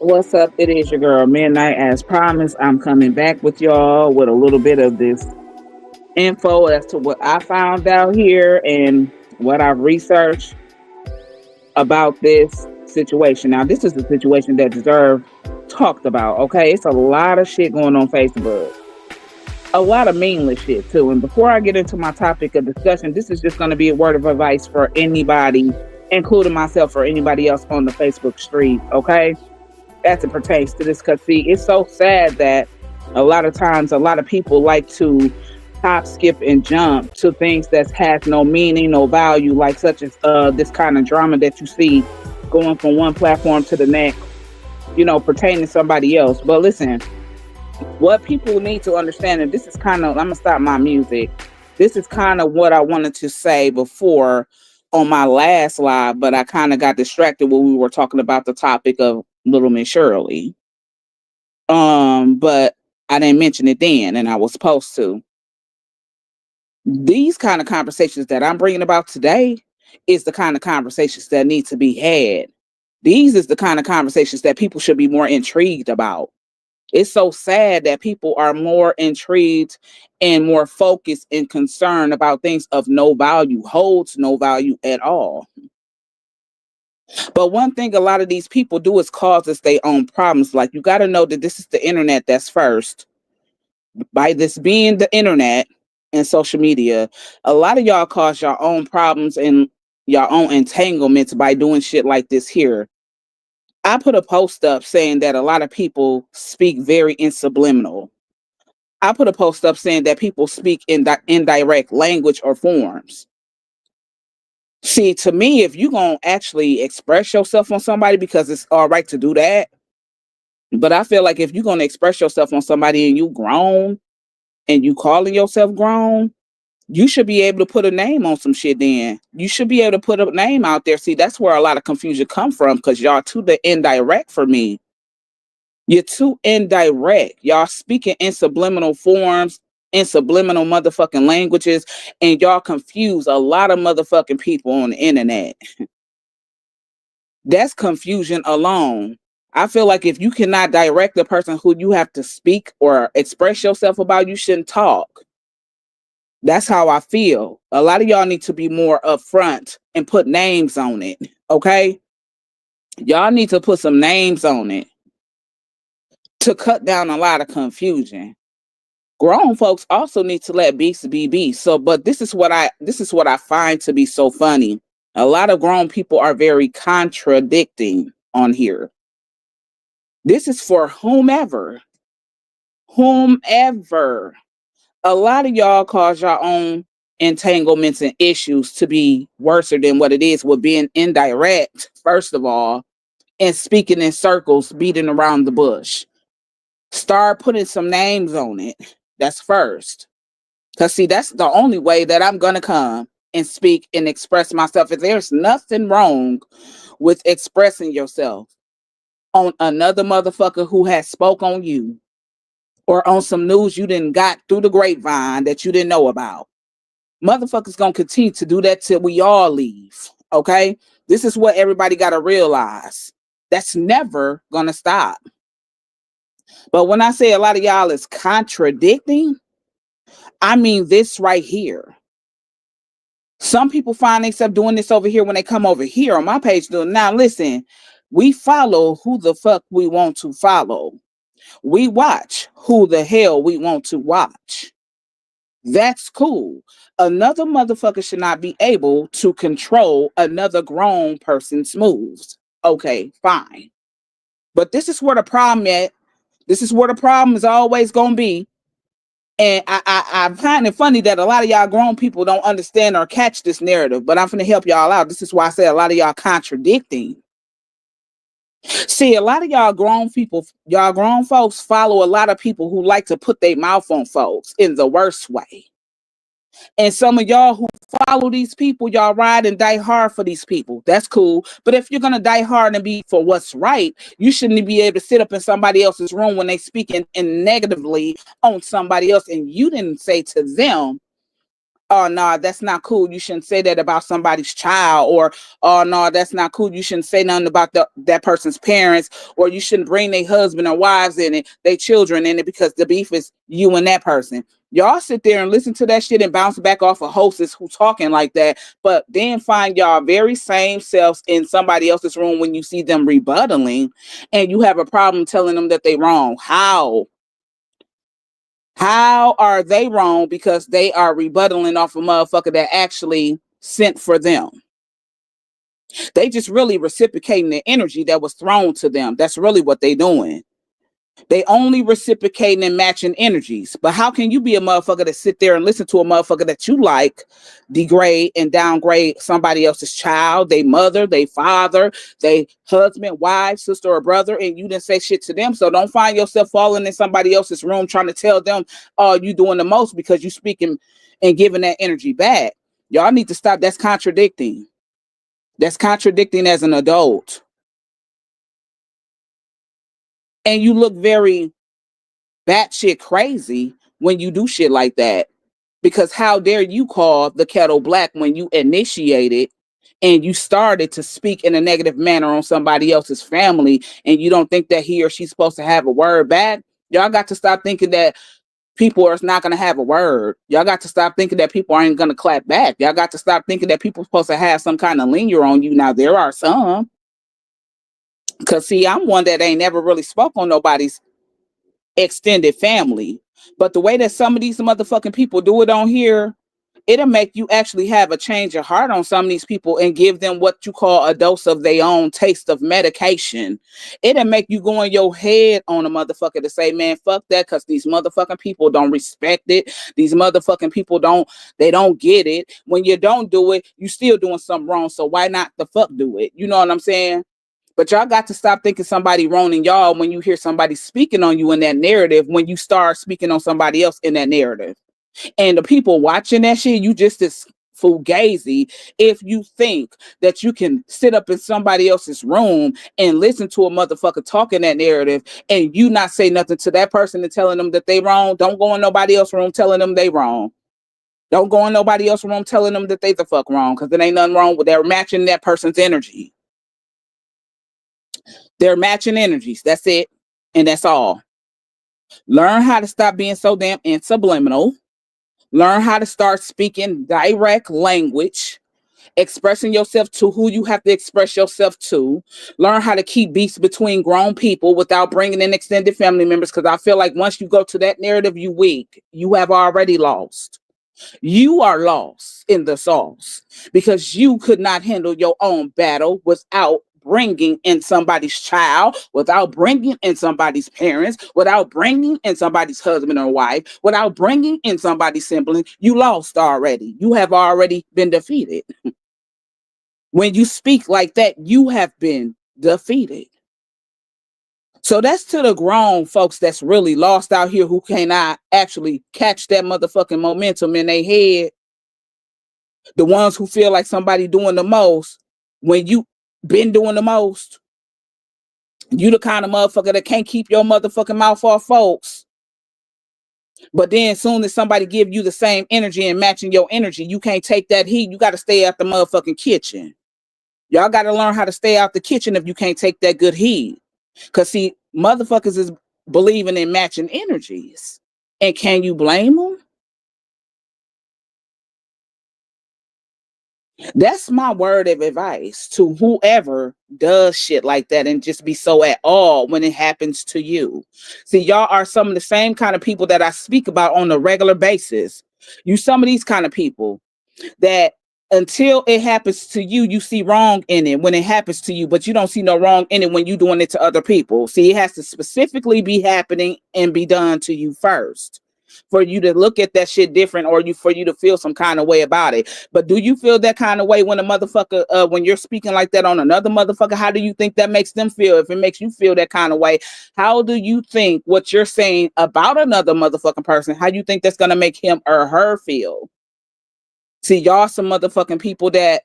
What's up? It is your girl Midnight. As promised, I'm coming back with y'all with a little bit of this info as to what I found out here and what I've researched about this situation. Now, this is a situation that deserves talked about. Okay, it's a lot of shit going on Facebook, a lot of meaningless shit too. And before I get into my topic of discussion, this is just going to be a word of advice for anybody, including myself or anybody else on the Facebook street. Okay, as it pertains to this, because see, it's so sad that a lot of times a lot of people like to hop, skip, and jump to things that has no meaning, no value, like such as this kind of drama that you see going from one platform to the next, pertaining to somebody else. But listen, what people need to understand, and this is kind of, I'm gonna stop my music. This is kind of what I wanted to say before on my last live, but I kind of got distracted when we were talking about the topic of Little Miss Shirley. But I didn't mention it then, and I was supposed to. These kind of conversations that I'm bringing about today is the kind of conversations that need to be had. These is the kind of conversations that people should be more intrigued about. It's so sad that people are more intrigued and more focused and concerned about things of no value, holds no value at all. But one thing a lot of these people do is cause us their own problems. Like, you got to know that this is the internet that's first. By this being the internet and social media, a lot of y'all cause your own problems and your own entanglements by doing shit like this here. I put a post up saying that a lot of people speak very in subliminal. I put a post up saying that people speak in indirect language or forms. See, to me, if you're going to actually express yourself on somebody, because it's all right to do that, but I feel like if you're going to express yourself on somebody and you grown and you calling yourself grown, you should be able to put a name on some shit then. You should be able to put a name out there. See, that's where a lot of confusion come from, because y'all too the indirect for me. You're too indirect. Y'all speaking in subliminal forms, in subliminal motherfucking languages, and y'all confuse a lot of motherfucking people on the internet. That's confusion alone. I feel like if you cannot direct the person who you have to speak or express yourself about, you shouldn't talk. That's how I feel. A lot of y'all need to be more upfront and put names on it. Okay? Y'all need to put some names on it to cut down a lot of confusion. Grown folks also need to let beasts be beasts. So, but this is what I find to be so funny. A lot of grown people are very contradicting on here. This is for whomever. Whomever. A lot of y'all cause your own entanglements and issues to be worse than what it is with being indirect, first of all, and speaking in circles, beating around the bush. Start putting some names on it. That's first. Because, see, that's the only way that I'm going to come and speak and express myself. If there's nothing wrong with expressing yourself on another motherfucker who has spoke on you, or on some news you didn't got through the grapevine that you didn't know about. Motherfuckers gonna continue to do that till we all leave. Okay? This is what everybody gotta realize. That's never gonna stop. But when I say a lot of y'all is contradicting, I mean this right here. Some people find themselves doing this over here when they come over here on my page. Now listen, we follow who the fuck we want to follow. We watch who the hell we want to watch. That's cool. Another motherfucker should not be able to control another grown person's moves. Okay, fine. But this is where the problem at. This is where the problem is always gonna be. And I find it funny that a lot of y'all grown people don't understand or catch this narrative. But I'm gonna help y'all out. This is why I say a lot of y'all contradicting. See, a lot of y'all grown people, y'all grown folks follow a lot of people who like to put their mouth on folks in the worst way. And some of y'all who follow these people, y'all ride and die hard for these people. That's cool. But if you're going to die hard and be for what's right, you shouldn't be able to sit up in somebody else's room when they speak in negatively on somebody else and you didn't say to them, Oh no, that's not cool. You shouldn't say that about somebody's child, or oh no, that's not cool. You shouldn't say nothing about that person's parents, or you shouldn't bring their husband or wives in it, their children in it, because the beef is you and that person. Y'all sit there and listen to that shit and bounce back off of hostess who talking like that, but then find y'all very same selves in somebody else's room when you see them rebuttaling, and you have a problem telling them that they wrong. How? How are they wrong because they are rebuttaling off a motherfucker that actually sent for them? They just really reciprocating the energy that was thrown to them. That's really what they doing. They only reciprocating and matching energies. But how can you be a motherfucker that sit there and listen to a motherfucker that you like degrade and downgrade somebody else's child, they mother, they father, they husband, wife, sister, or brother, and you didn't say shit to them? So don't find yourself falling in somebody else's room trying to tell them, oh, you doing the most because you speaking and giving that energy back. Y'all need to stop. That's contradicting. That's contradicting as an adult. And you look very batshit crazy when you do shit like that. Because how dare you call the kettle black when you initiated and you started to speak in a negative manner on somebody else's family, and you don't think that he or she's supposed to have a word back? Y'all got to stop thinking that people are not going to have a word. Y'all got to stop thinking that people aren't going to clap back. Y'all got to stop thinking that people are supposed to have some kind of linger on you. Now, there are some. Because, see, I'm one that ain't never really spoke on nobody's extended family. But the way that some of these motherfucking people do it on here, it'll make you actually have a change of heart on some of these people and give them what you call a dose of their own taste of medication. It'll make you go in your head on a motherfucker to say, man, fuck that, because these motherfucking people don't respect it. These motherfucking people don't get it. When you don't do it, you still doing something wrong. So why not the fuck do it? You know what I'm saying? But y'all got to stop thinking somebody wronging y'all when you hear somebody speaking on you in that narrative, when you start speaking on somebody else in that narrative. And the people watching that shit, you just as fugazi if you think that you can sit up in somebody else's room and listen to a motherfucker talking that narrative and you not say nothing to that person and telling them that they wrong. Don't go in nobody else's room telling them they wrong. Don't go in nobody else's room telling them that they the fuck wrong, because there ain't nothing wrong with, they're matching that person's energy. They're matching energies. That's it. And that's all. Learn how to stop being so damn subliminal. Learn how to start speaking direct language, expressing yourself to who you have to express yourself to. Learn how to keep beats between grown people without bringing in extended family members, because I feel like once you go to that narrative, you weak. You have already lost. You are lost in the sauce because you could not handle your own battle without bringing in somebody's child, without bringing in somebody's parents, without bringing in somebody's husband or wife, without bringing in somebody's sibling. You lost already. You have already been defeated. When you speak like that, you have been defeated. So that's to the grown folks that's really lost out here, who cannot actually catch that motherfucking momentum in their head. The ones who feel like somebody doing the most when you been doing the most. You the kind of motherfucker that can't keep your motherfucking mouth off folks. But then as soon as somebody give you the same energy and matching your energy, you can't take that heat. You got to stay out the motherfucking kitchen. Y'all got to learn how to stay out the kitchen if you can't take that good heat. Because, see, motherfuckers is believing in matching energies. And can you blame them? That's my word of advice to whoever does shit like that and just be so at all when it happens to you. See, y'all are some of the same kind of people that I speak about on a regular basis. You some of these kind of people that until it happens to you, you see wrong in it when it happens to you, but you don't see no wrong in it when you're doing it to other people. See, it has to specifically be happening and be done to you first for you to look at that shit different, or for you to feel some kind of way about it. But do you feel that kind of way when a motherfucker, when you're speaking like that on another motherfucker? How do you think that makes them feel? If it makes you feel that kind of way, how do you think what you're saying about another motherfucking person, how you think that's going to make him or her feel? See, y'all some motherfucking people that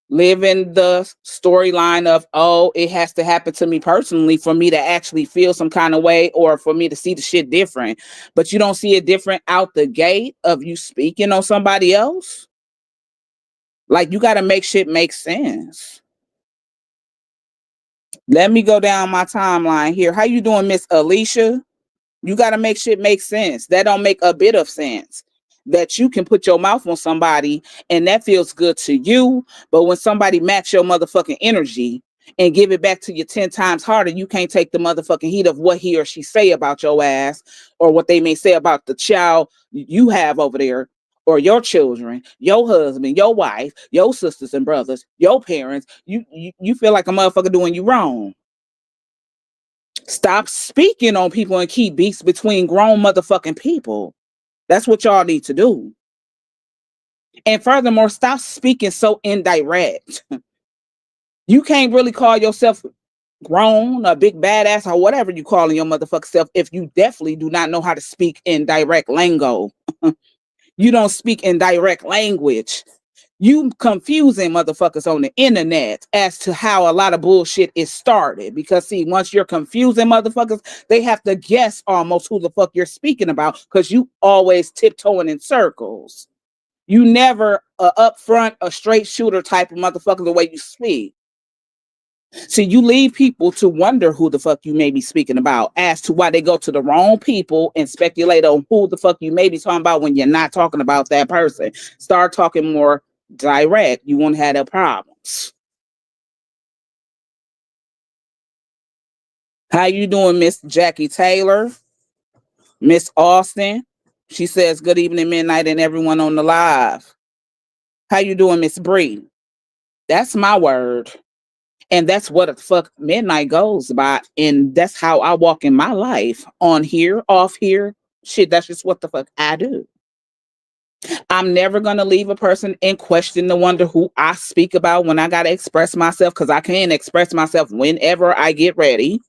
live in the storyline of, oh, it has to happen to me personally for me to actually feel some kind of way or for me to see the shit different. But you don't see it different out the gate of you speaking on somebody else. Like, you got to make shit make sense. Let me go down my timeline here. How you doing, Miss Alicia? You got to make shit make sense. That don't make a bit of sense. That you can put your mouth on somebody and that feels good to you, but when somebody match your motherfucking energy and give it back to you 10 times harder, you can't take the motherfucking heat of what he or she say about your ass or what they may say about the child you have over there or your children, your husband, your wife, your sisters and brothers, your parents. You feel like a motherfucker doing you wrong. Stop speaking on people and keep beefs between grown motherfucking people. That's what y'all need to do. And furthermore, stop speaking so indirect. You can't really call yourself grown, a big badass, or whatever you calling your motherfucking self if you definitely do not know how to speak in direct lingo. You don't speak in direct language. You confusing motherfuckers on the internet as to how a lot of bullshit is started. Because see, once you're confusing motherfuckers, they have to guess almost who the fuck you're speaking about because you always tiptoeing in circles. You never upfront a straight shooter type of motherfucker the way you speak. See, you leave people to wonder who the fuck you may be speaking about as to why they go to the wrong people and speculate on who the fuck you may be talking about when you're not talking about that person. Start talking more direct. You won't have the problems. How you doing, Miss Jackie Taylor? Miss Austin? She says, good evening, midnight, and everyone on the live. How you doing, Miss Bree? That's my word. And that's what the fuck midnight goes by. And that's how I walk in my life. On here, off here. Shit, that's just what the fuck I do. I'm never going to leave a person in question to wonder who I speak about when I got to express myself, because I can express myself whenever I get ready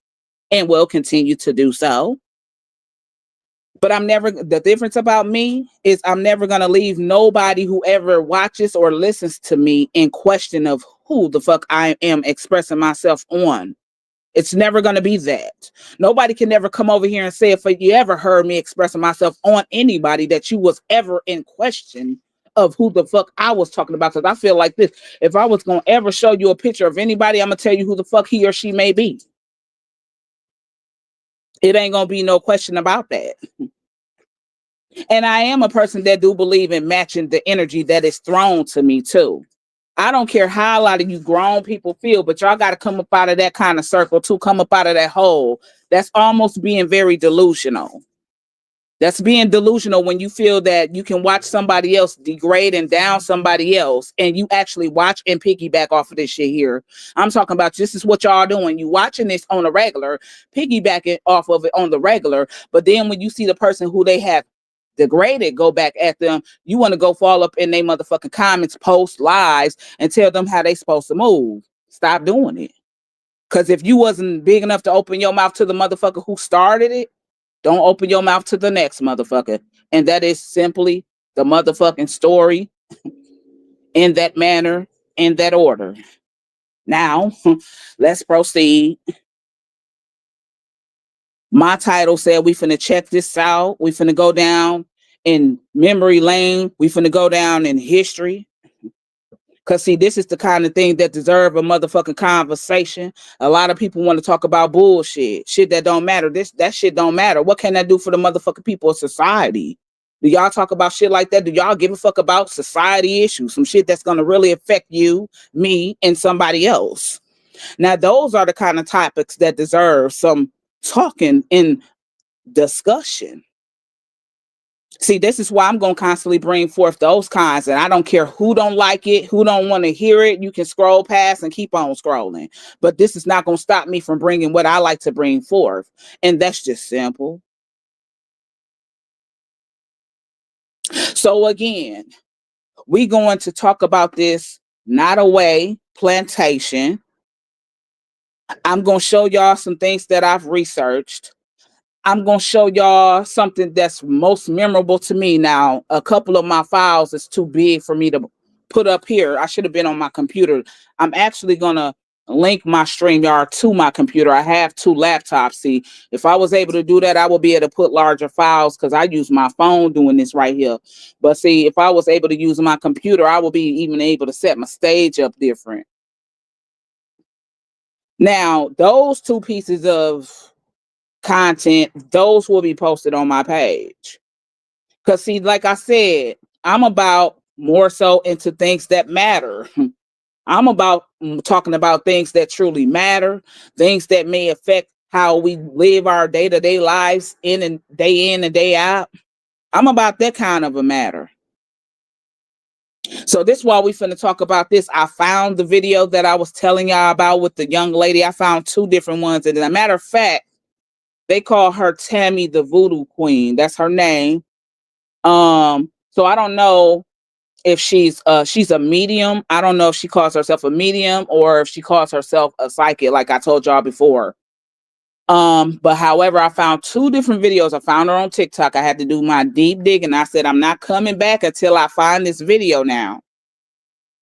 and will continue to do so. But the difference about me is I'm never going to leave nobody who ever watches or listens to me in question of who the fuck I am expressing myself on. It's never going to be that. Nobody can ever come over here and say, if you ever heard me expressing myself on anybody, that you was ever in question of who the fuck I was talking about. Because I feel like this, if I was going to ever show you a picture of anybody, I'm going to tell you who the fuck he or she may be. It ain't going to be no question about that. And I am a person that do believe in matching the energy that is thrown to me too. I don't care how a lot of you grown people feel, but y'all got to come up out of that kind of circle to come up out of that hole. That's almost being very delusional. That's being delusional when you feel that you can watch somebody else degrade and down somebody else and you actually watch and piggyback off of this shit here. I'm talking about this is what y'all doing. You watching this on a regular, piggybacking off of it on the regular, but then when you see the person who they have degraded go back at them, you want to go fall up in their motherfucking comments, post lies, and tell them how they supposed to move. Stop doing it. Because if you wasn't big enough to open your mouth to the motherfucker who started it, don't open your mouth to the next motherfucker. And that is simply the motherfucking story in that manner, in that order. Now, let's proceed. My title said we finna check this out. We finna go down in memory lane. We finna go down in history. Cause see, this is the kind of thing that deserve a motherfucking conversation. A lot of people want to talk about bullshit, shit that don't matter. That shit don't matter. What can that do for the motherfucking people of society? Do y'all talk about shit like that? Do y'all give a fuck about society issues? Some shit that's gonna really affect you, me, and somebody else. Now, those are the kind of topics that deserve some talking in discussion. See, this is why I'm going to constantly bring forth those kinds. And I don't care who don't like it, who don't want to hear it. You can scroll past and keep on scrolling. But this is not going to stop me from bringing what I like to bring forth. And that's just simple. So again, we're going to talk about this Nottoway plantation. I'm going to show y'all some things that I've researched. I'm going to show y'all something that's most memorable to me. Now, a couple of my files is too big for me to put up here. I should have been on my computer. I'm actually gonna link my StreamYard to my computer. I have two laptops. See, if I was able to do that, I would be able to put larger files because I use my phone doing this right here. But see, if I was able to use my computer, I would be even able to set my stage up different. Now, those two pieces of content, those will be posted on my page. Because see, like I said, I'm about more so into things that matter. I'm about talking about things that truly matter, things that may affect how we live our day-to-day lives in and day out. I'm about that kind of a matter. So this while we finna talk about this, I found the video that I was telling y'all about with the young lady. I found two different ones. And as a matter of fact, they call her Tammy the Voodoo Queen. That's her name. So I don't know if she's a medium. I don't know if she calls herself a medium or if she calls herself a psychic, like I told y'all before. But however, I found two different videos. I found her on TikTok. I had to do my deep dig, and I said I'm not coming back until I find this video now.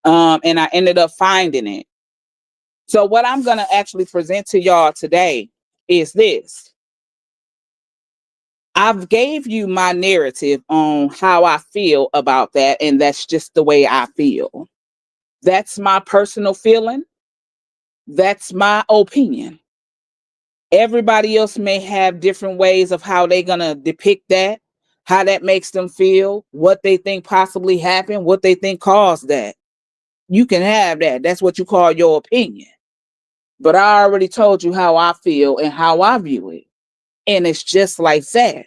And I ended up finding it. So what I'm gonna actually present to y'all today is this. I've gave you my narrative on how I feel about that, and that's just the way I feel. That's my personal feeling. That's my opinion. Everybody else may have different ways of how they're gonna depict that, how that makes them feel, what they think possibly happened, what they think caused that. You can have that. That's what you call your opinion. But I already told you how I feel and how I view it. And it's just like that.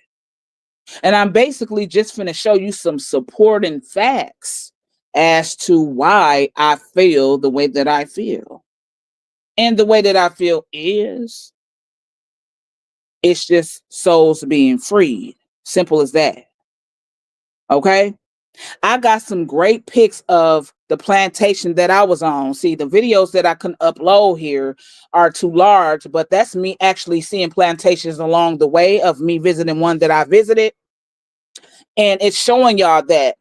And I'm basically just going to show you some supporting facts as to why I feel the way that I feel. And the way that I feel is, it's just souls being freed. Simple as that. Okay? I got some great pics of the plantation that I was on. See, the videos that I can upload here are too large, but that's me actually seeing plantations along the way of me visiting one that I visited. And it's showing y'all that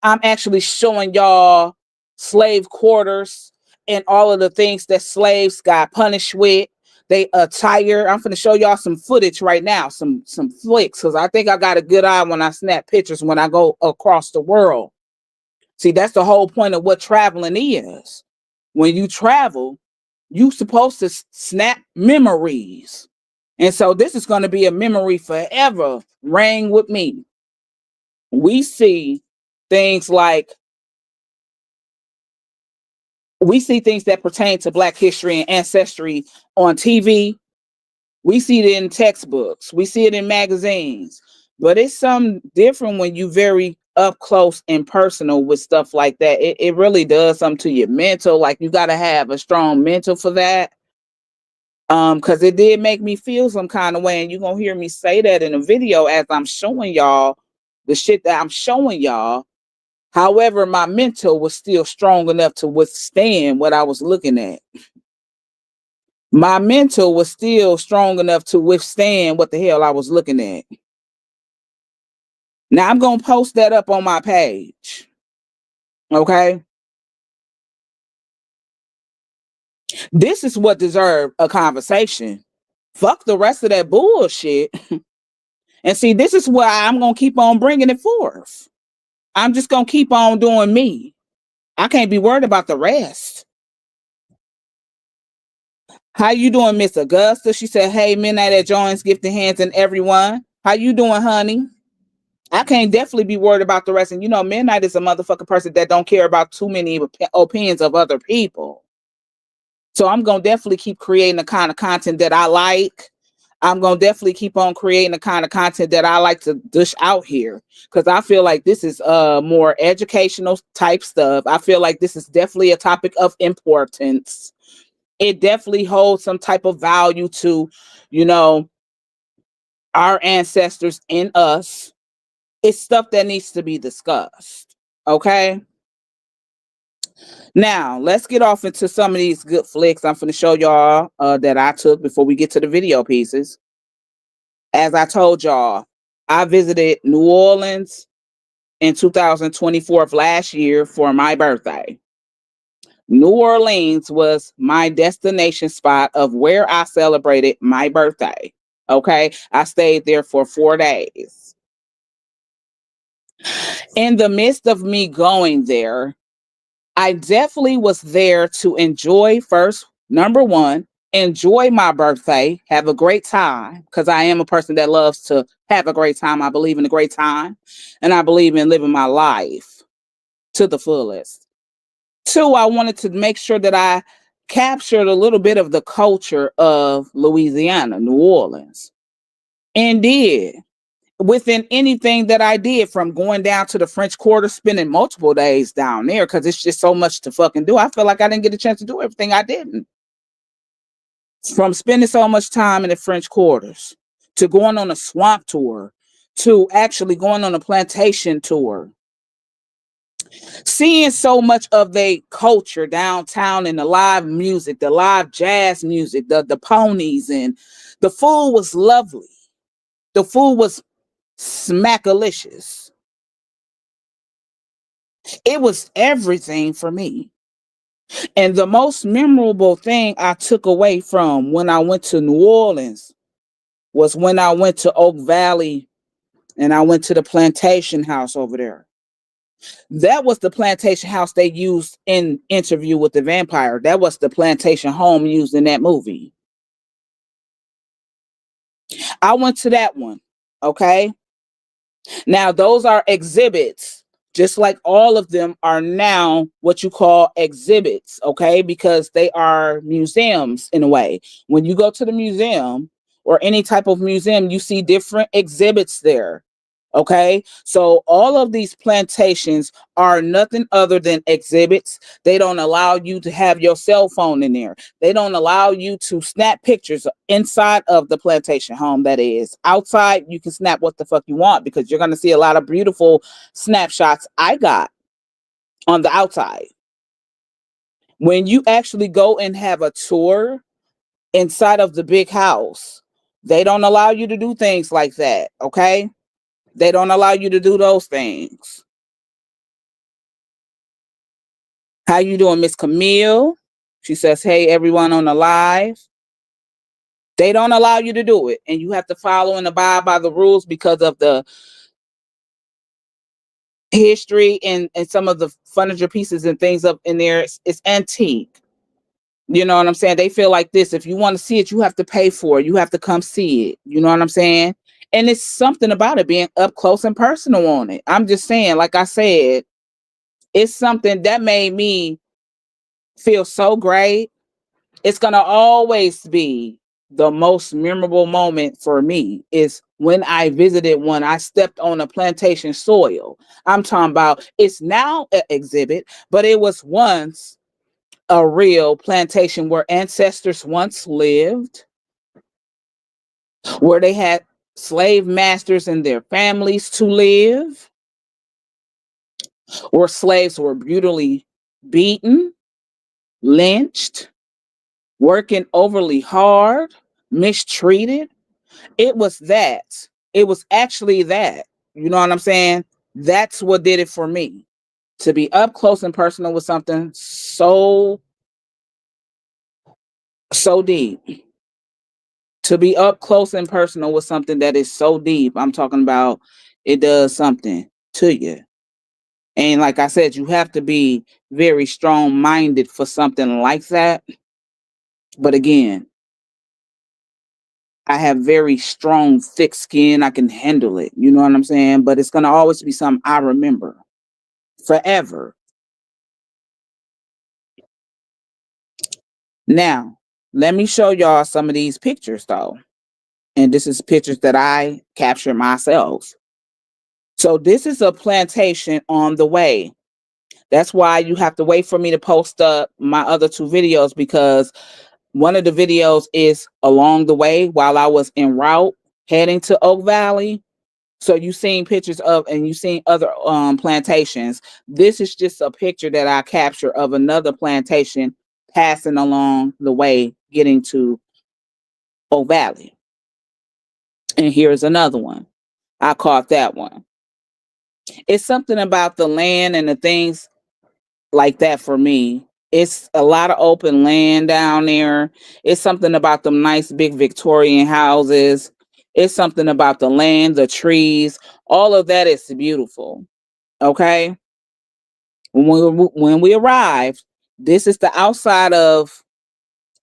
I'm actually showing y'all slave quarters and all of the things that slaves got punished with. They attire. I'm going to show y'all some footage right now, some flicks, because I think I got a good eye when I snap pictures when I go across the world. See, that's the whole point of what traveling is. When you travel, you supposed to snap memories. And so this is going to be a memory forever. Reign with me. We see things like, we see things that pertain to Black history and ancestry on TV. We see it in textbooks. We see it in magazines. But it's something different when you very up close and personal with stuff like that. It really does something to your mental. Like, you got to have a strong mental for that. Because it did make me feel some kind of way. And you're going to hear me say that in a video as I'm showing y'all the shit that I'm showing y'all. However, my mental was still strong enough to withstand what I was looking at. My mental was still strong enough to withstand what the hell I was looking at. Now, I'm going to post that up on my page. Okay? This is what deserved a conversation. Fuck the rest of that bullshit. And see, this is why I'm going to keep on bringing it forth. I'm just going to keep on doing me. I can't be worried about the rest. How you doing, Miss Augusta? She said, hey, Midnight at Jones, Gifted Hands, and everyone. How you doing, honey? I can't definitely be worried about the rest. And you know, Midnight is a motherfucking person that don't care about too many opinions of other people. So I'm going to definitely keep creating the kind of content that I like. I'm going to definitely keep on creating the kind of content that I like to dish out here. Because I feel like this is more educational type stuff. I feel like this is definitely a topic of importance. It definitely holds some type of value to, you know, our ancestors and us. It's stuff that needs to be discussed. Okay. Now, let's get off into some of these good flicks I'm going to show y'all that I took before we get to the video pieces. As I told y'all, I visited New Orleans, in 2024 of last year for my birthday. New Orleans was my destination spot of where I celebrated my birthday. Okay. I stayed there for 4 days. In the midst of me going there, I definitely was there to enjoy first, number one, enjoy my birthday, have a great time, because I am a person that loves to have a great time. I believe in a great time, and I believe in living my life to the fullest. Two, I wanted to make sure that I captured a little bit of the culture of Louisiana, New Orleans, and did within anything that I did, from going down to the French Quarter, spending multiple days down there because it's just so much to fucking do. I feel like I didn't get a chance to do everything I didn't. From spending so much time in the French Quarters to going on a swamp tour to actually going on a plantation tour, seeing so much of their culture downtown and the live music, the live jazz music, the ponies, and the food was lovely. The food was smackalicious. It was everything for me. And the most memorable thing I took away from when I went to New Orleans was when I went to Oak Valley and I went to the plantation house over there. That was the plantation house they used in Interview with the Vampire. That was the plantation home used in that movie. I went to that one. Okay. Now, those are exhibits, just like all of them are now what you call exhibits, okay? Because they are museums in a way. When you go to the museum or any type of museum, you see different exhibits there. Okay, so all of these plantations are nothing other than exhibits. They don't allow you to have your cell phone in there. They don't allow you to snap pictures inside of the plantation home. That is, outside, you can snap what the fuck you want because you're going to see a lot of beautiful snapshots I got on the outside. When you actually go and have a tour inside of the big house, they don't allow you to do things like that. Okay. They don't allow you to do those things. How you doing, Miss Camille? She says, hey, everyone on the live. They don't allow you to do it. And you have to follow and abide by the rules because of the history and some of the furniture pieces and things up in there. It's antique. You know what I'm saying? They feel like this. If you want to see it, you have to pay for it. You have to come see it. You know what I'm saying? And it's something about it being up close and personal on it. I'm just saying, like I said, it's something that made me feel so great. It's going to always be the most memorable moment for me is when I visited, when I stepped on a plantation soil. I'm talking about it's now an exhibit, but it was once a real plantation where ancestors once lived, where they had slave masters and their families to live, where slaves were brutally beaten, lynched, working overly hard, mistreated. It was that. It was actually that. You know what I'm saying? That's what did it for me. To be up close and personal with something so deep. To be up close and personal with something that is so deep. I'm talking about it does something to you. And like I said, you have to be very strong minded for something like that. But again, I have very strong, thick skin. I can handle it. You know what I'm saying? But it's going to always be something I remember forever. Now, let me show y'all some of these pictures, though. And this is pictures that I captured myself. So this is a plantation on the way. That's why you have to wait for me to post up my other two videos, because one of the videos is along the way while I was en route heading to Oak Valley. So you seen pictures of, and you seen other plantations. This is just a picture that I captured of another plantation passing along the way, getting to Oak Valley. And here's another one. I caught that one. It's something about the land and the things like that for me. It's a lot of open land down there. It's something about them nice big Victorian houses. It's something about the land, the trees, all of that is beautiful. Okay. When we arrived, this is the outside of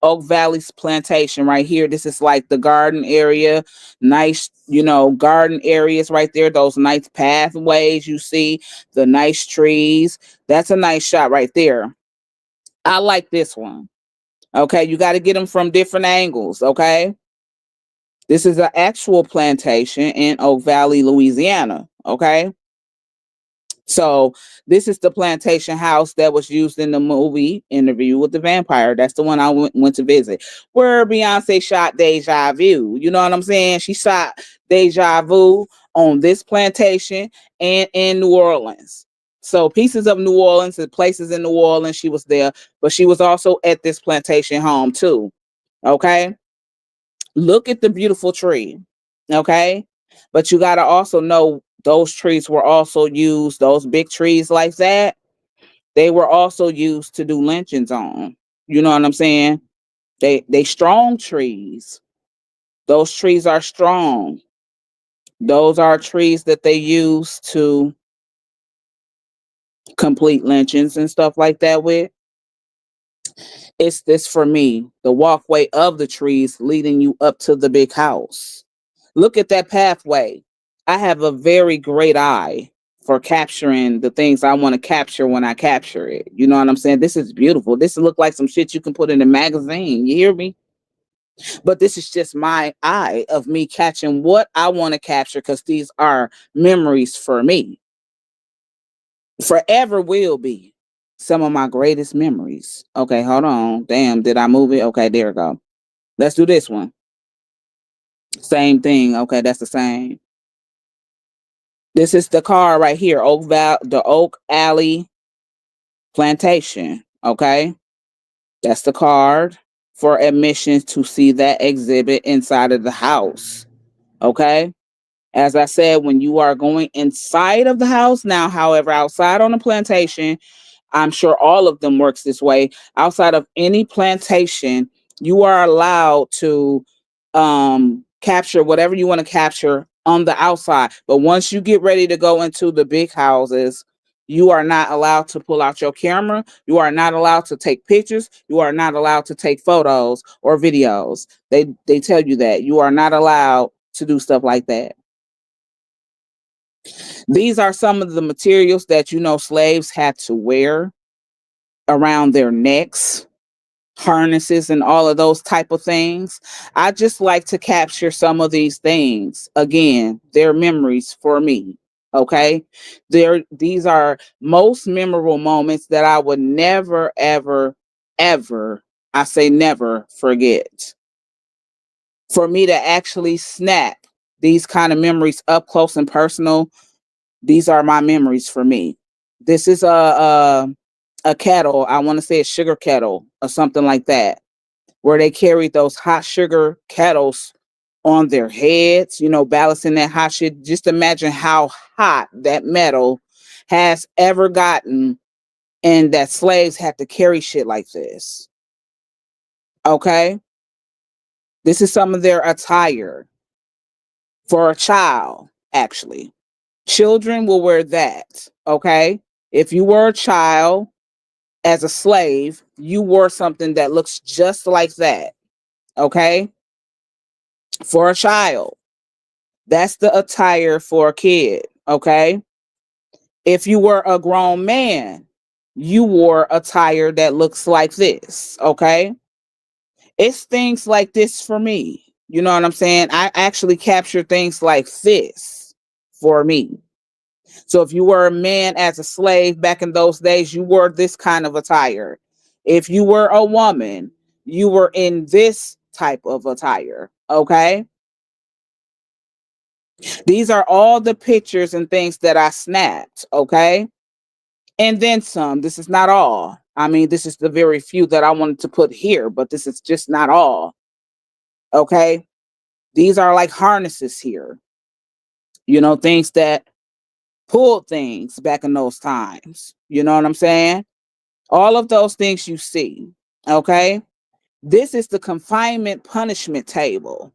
Oak Valley's plantation right here. This is like the garden area, nice, garden areas right there. Those nice pathways you see, the nice trees. That's a nice shot right there. I like this one. Okay, you got to get them from different angles. Okay, this is an actual plantation in Oak Valley, Louisiana. Okay, so this is the plantation house that was used in the movie Interview with the Vampire. That's the one I went to visit, where Beyonce shot Deja Vu. You know what I'm saying? She shot Deja Vu on this plantation and in New Orleans. So pieces of New Orleans and places in New Orleans, she was there, but she was also at this plantation home too. Okay. Look at the beautiful tree. Okay. But you got to also know those trees were also used, those big trees like that, they were also used to do lynchings on. You know what I'm saying? They strong trees. Those trees are strong. Those are trees that they use to complete lynchings and stuff like that with. It's this for me, the walkway of the trees leading you up to the big house. Look at that pathway. I have a very great eye for capturing the things I want to capture when I capture it. You know what I'm saying? This is beautiful. This look like some shit you can put in a magazine. You hear me? But this is just my eye of me catching what I want to capture because these are memories for me. Forever will be some of my greatest memories. Okay, hold on. Damn, did I move it? Okay, there we go. Let's do this one. Same thing. Okay, that's the same. This is the car right here, the Oak Alley Plantation. Okay, that's the card for admission to see that exhibit inside of the house. Okay, as I said, when you are going inside of the house now, however, outside on the plantation, I'm sure all of them works this way. Outside of any plantation, you are allowed to capture whatever you want to capture on the outside. But once you get ready to go into the big houses, you are not allowed to pull out your camera. You are not allowed to take pictures. You are not allowed to take photos or videos. They tell you that you are not allowed to do stuff like that. These are some of the materials that slaves had to wear around their necks, harnesses and all of those type of things. I just like to capture some of these things. Again, they're memories for me. Okay? These are most memorable moments that I would never ever ever, I say never, forget. For me to actually snap these kind of memories up close and personal, these are my memories for me. This is a kettle. I want to say a sugar kettle or something like that, where they carried those hot sugar kettles on their heads, balancing that hot shit. Just imagine how hot that metal has ever gotten and that slaves had to carry shit like this. Okay? This is some of their attire for a child, actually. Children will wear that. Okay? If you were a child as a slave, you wore something that looks just like that. Okay? For a child. That's the attire for a kid. Okay? If you were a grown man, you wore attire that looks like this. Okay? It's things like this for me. You know what I'm saying? I actually capture things like this for me. So if you were a man as a slave back in those days, you wore this kind of attire. If you were a woman, you were in this type of attire. Okay? These are all the pictures and things that I snapped. Okay? And then some. This is not all. I mean, this is the very few that I wanted to put here, but this is just not all. Okay? These are like harnesses here. Things that pulled things back in those times. You know what I'm saying? All of those things you see. Okay. This is the confinement punishment table.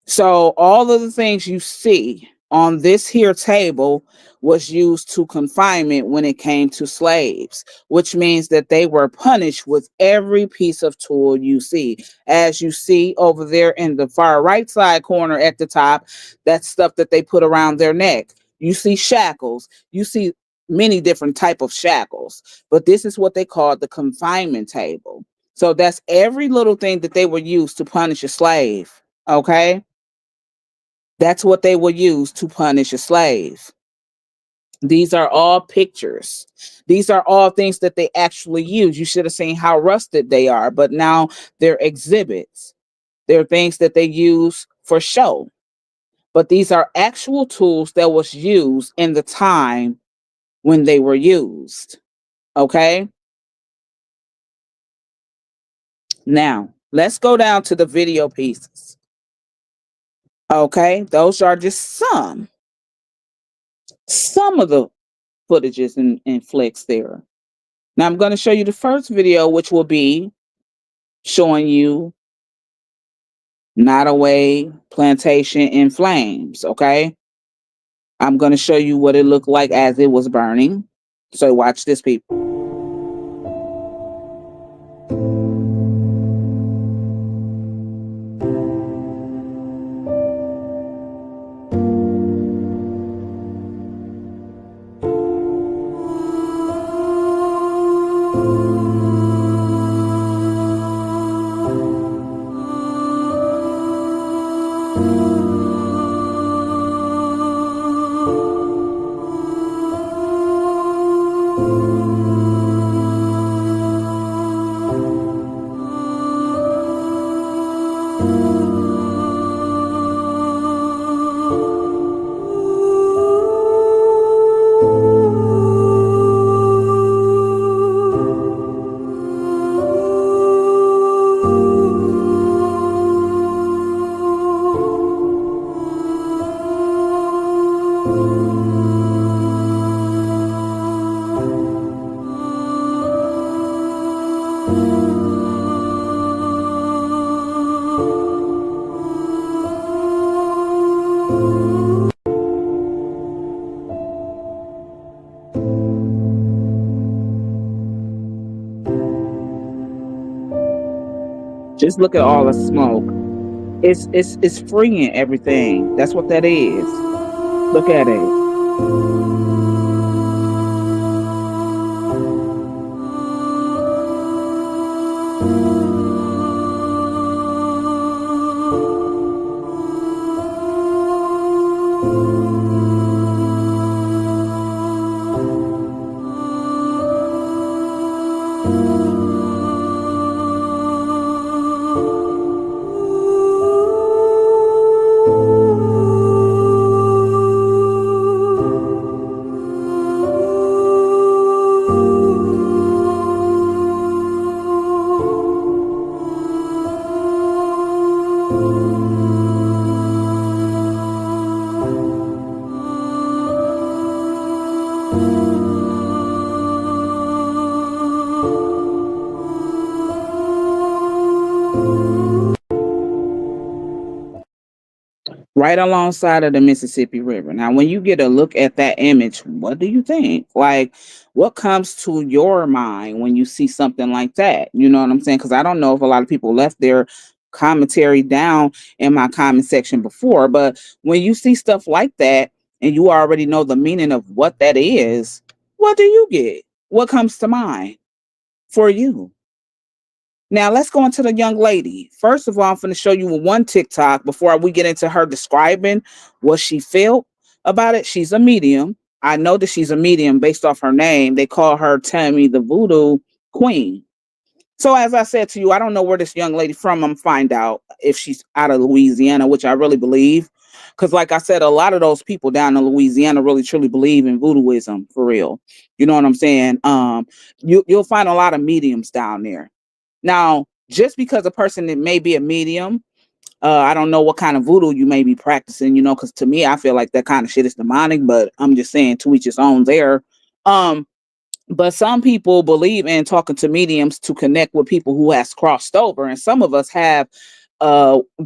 So all of the things you see on this here table was used to confinement when it came to slaves, which means that they were punished with every piece of tool you see. As you see over there in the far right side corner at the top, that's stuff that they put around their neck. You see shackles. You see many different type of shackles, but this is what they call the confinement table. So that's every little thing that they were used to punish a slave. Okay. That's what they will use to punish a slave. These are all pictures. These are all things that they actually use. You should have seen how rusted they are, but now they're exhibits. They're things that they use for show. But these are actual tools that was used in the time when they were used. Okay? Now, let's go down to the video pieces. Okay? Those are just some of the footages and flicks there. Now I'm going to show you the first video, which will be showing you Nottoway Plantation in flames. Okay. I'm going to show you what it looked like as it was burning. So watch this, people. Just look at all the smoke. It's freeing everything. That's what that is. Look at it. Right alongside of the Mississippi River. Now, when you get a look at that image, what do you think? Like, what comes to your mind when you see something like that? You know what I'm saying? Because I don't know if a lot of people left their commentary down in my comment section before, but when you see stuff like that and you already know the meaning of what that is, what do you get? What comes to mind for you? Now let's go into the young lady. First of all, I'm going to show you one TikTok before we get into her describing what she felt about it. She's a medium. I know that she's a medium based off her name. They call her Tammy the Voodoo Queen. So as I said to you, I don't know where this young lady from. I'm find out if she's out of Louisiana, which I really believe. Because like I said, a lot of those people down in Louisiana really truly believe in voodooism for real. You know what I'm saying? You'll find a lot of mediums down there. Now, just because a person that may be a medium I don't know what kind of voodoo you may be practicing, because to me, I feel like that kind of shit is demonic, but I'm just saying to each his own there. Um, but some people believe in talking to mediums to connect with people who has crossed over. And some of us have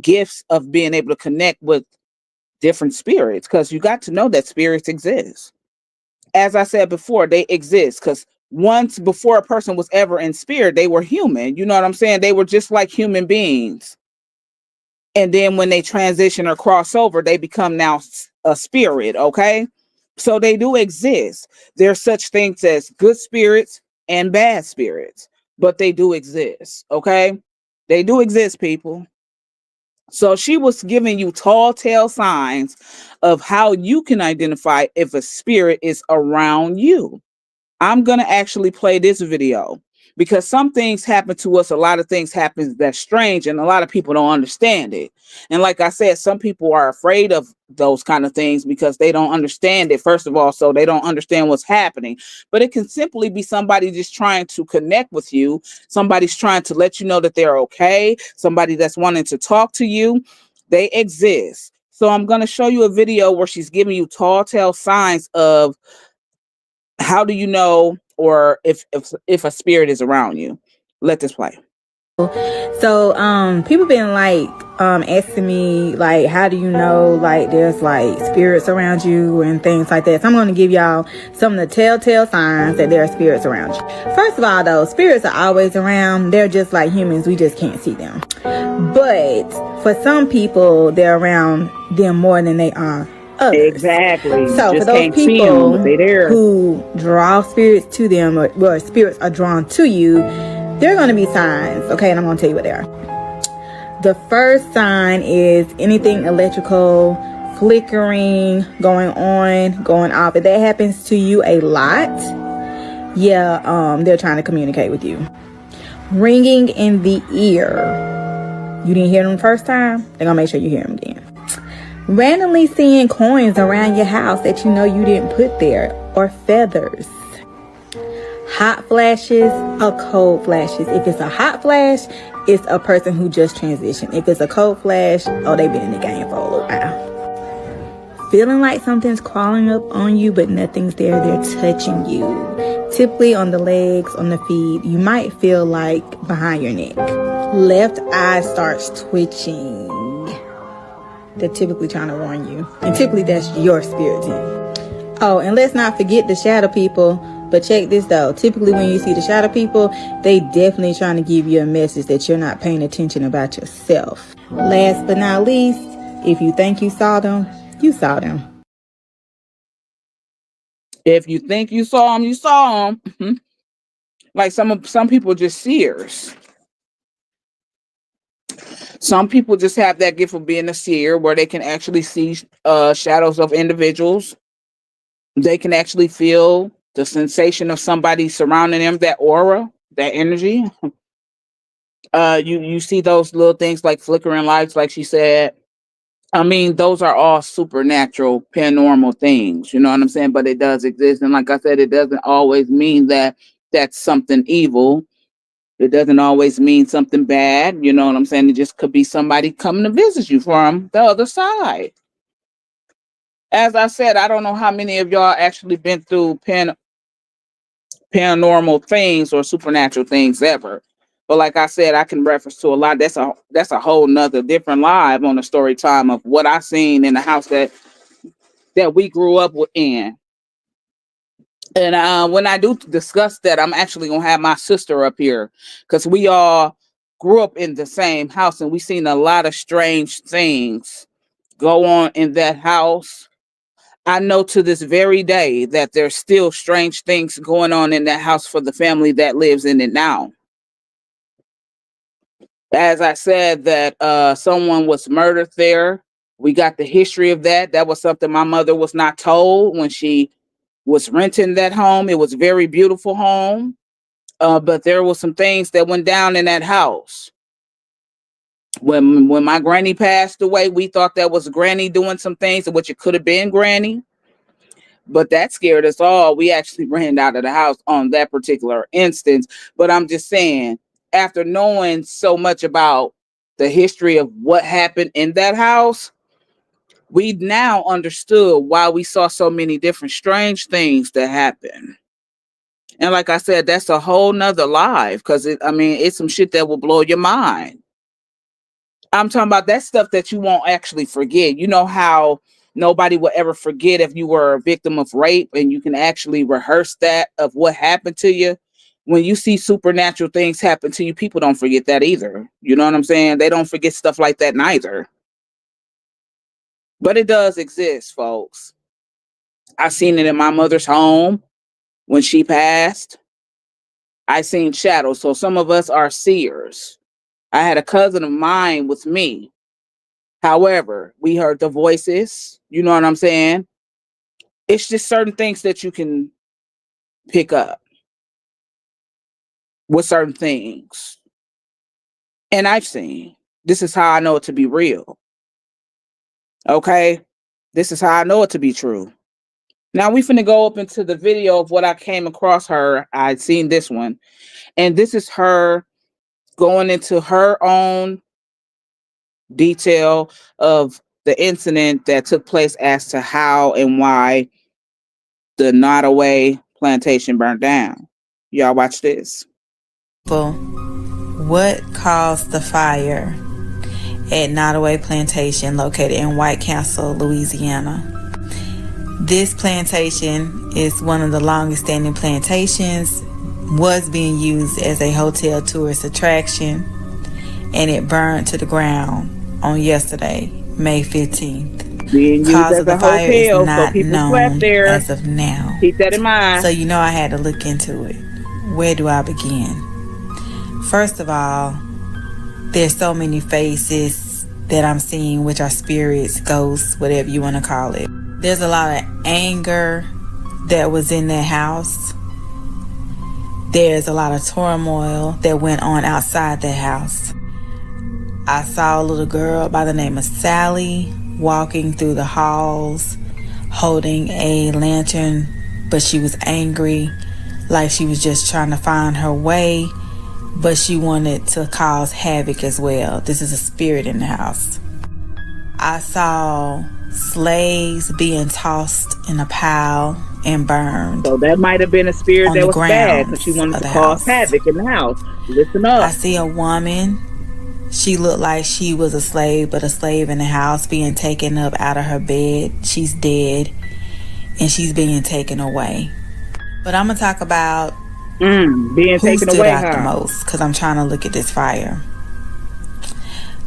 gifts of being able to connect with different spirits, because you got to know that spirits exist. As I said before, they exist because once before a person was ever in spirit, they were human. You know what I'm saying? They were just like human beings. And then when they transition or cross over, they become now a spirit. Okay. So they do exist. There's such things as good spirits and bad spirits, but they do exist. Okay. They do exist, people. So she was giving you tall tale signs of how you can identify if a spirit is around you. I'm going to actually play this video because some things happen to us. A lot of things happen that's strange and a lot of people don't understand it. And like I said, some people are afraid of those kind of things because they don't understand it, first of all, so they don't understand what's happening. But it can simply be somebody just trying to connect with you. Somebody's trying to let you know that they're okay. Somebody that's wanting to talk to you. They exist. So I'm going to show you a video where she's giving you tall tale signs of how do you know, or if a spirit is around you. Let this play. So people been like asking me like, how do you know like there's like spirits around you and things like that. So I'm going to give y'all some of the telltale signs that there are spirits around you. First of all, though, spirits are always around. They're just like humans, we just can't see them. But for some people, they're around them more than they are others. Exactly. So just for those people who draw spirits to them, or spirits are drawn to you, there are going to be signs, okay? And I'm going to tell you what they are. The first sign is anything electrical, flickering, going on, going off. If that happens to you a lot, yeah, they're trying to communicate with you. Ringing in the ear. You didn't hear them the first time? They're going to make sure you hear them then. Randomly seeing coins around your house that you know you didn't put there, or feathers. Hot flashes or cold flashes. If it's a hot flash, it's a person who just transitioned. If it's a cold flash, oh, they've been in the game for a little while. Feeling like something's crawling up on you, but nothing's there. They're touching you. Typically on the legs, on the feet. You might feel like behind your neck. Left eye starts twitching. They're typically trying to warn you. And typically that's your spirit team. Oh, and let's not forget the shadow people. But check this though. Typically when you see the shadow people, they definitely trying to give you a message that you're not paying attention about yourself. Last but not least, if you think you saw them, you saw them. If you think you saw them, you saw them. Mm-hmm. Like some people just seers. Some people just have that gift of being a seer where they can actually see shadows of individuals. They can actually feel the sensation of somebody surrounding them, that aura, that energy. You see those little things like flickering lights, like she said. I mean, those are all supernatural, paranormal things. You know what I'm saying? But it does exist, and like I said, it doesn't always mean that that's something evil. It doesn't always mean something bad. You know what I'm saying? It just could be somebody coming to visit you from the other side. As I said, I don't know how many of y'all actually been through paranormal things or supernatural things ever. But like I said, I can reference to a lot. That's a whole nother different live on the story time of what I seen in the house that we grew up in. And when I do discuss that, I'm actually gonna have my sister up here because we all grew up in the same house and we seen a lot of strange things go on in that house. I know to this very day that there's still strange things going on in that house for the family that lives in it now. As I said, that someone was murdered there. We got the history of that. That was something my mother was not told when she was renting that home. It was a very beautiful home, but there was some things that went down in that house. When my granny passed away, we thought that was Granny doing some things, which it could have been Granny. But that scared us all. We actually ran out of the house on that particular instance. But I'm just saying, after knowing so much about the history of what happened in that house, we now understood why we saw so many different strange things that happen. And like I said, that's a whole nother live, because it's some shit that will blow your mind. I'm talking about that stuff that you won't actually forget. You know how nobody will ever forget if you were a victim of rape, and you can actually rehearse that of what happened to you. When you see supernatural things happen to you, people don't forget that either. You know what I'm saying? They don't forget stuff like that neither. But it does exist, folks. I seen it in my mother's home when she passed. I seen shadows. So some of us are seers. I had a cousin of mine with me. However, we heard the voices. You know what I'm saying? It's just certain things that you can pick up with certain things. And I've seen. This is how I know it to be real. Okay? This is how I know it to be true. Now we finna go up into the video of what I came across her. I'd seen this one. And this is her going into her own detail of the incident that took place as to how and why the Nottoway plantation burned down. Y'all watch this. What caused the fire at Nottoway Plantation located in White Castle, Louisiana? This plantation is one of the longest standing plantations, was being used as a hotel tourist attraction, and it burned to the ground on yesterday, May 15th. Being used Cause as of the a fire hotel, is not so people known slept there. as of now. Keep that in mind. So you know I had to look into it. Where do I begin? First of all, there's so many faces that I'm seeing, which are spirits, ghosts, whatever you want to call it. There's a lot of anger that was in that house. There's a lot of turmoil that went on outside that house. I saw a little girl by the name of Sally walking through the halls holding a lantern, but she was angry, like she was just trying to find her way, but she wanted to cause havoc as well. This is a spirit in the house. I saw slaves being tossed in a pile and burned. So that might have been a spirit that was bad, because she wanted to cause havoc in the house. Listen up. I see a woman. She looked like she was a slave, but a slave in the house, being taken up out of her bed. She's dead, and she's being taken away. But I'm gonna talk about being taken away the most, because I'm trying to look at this fire.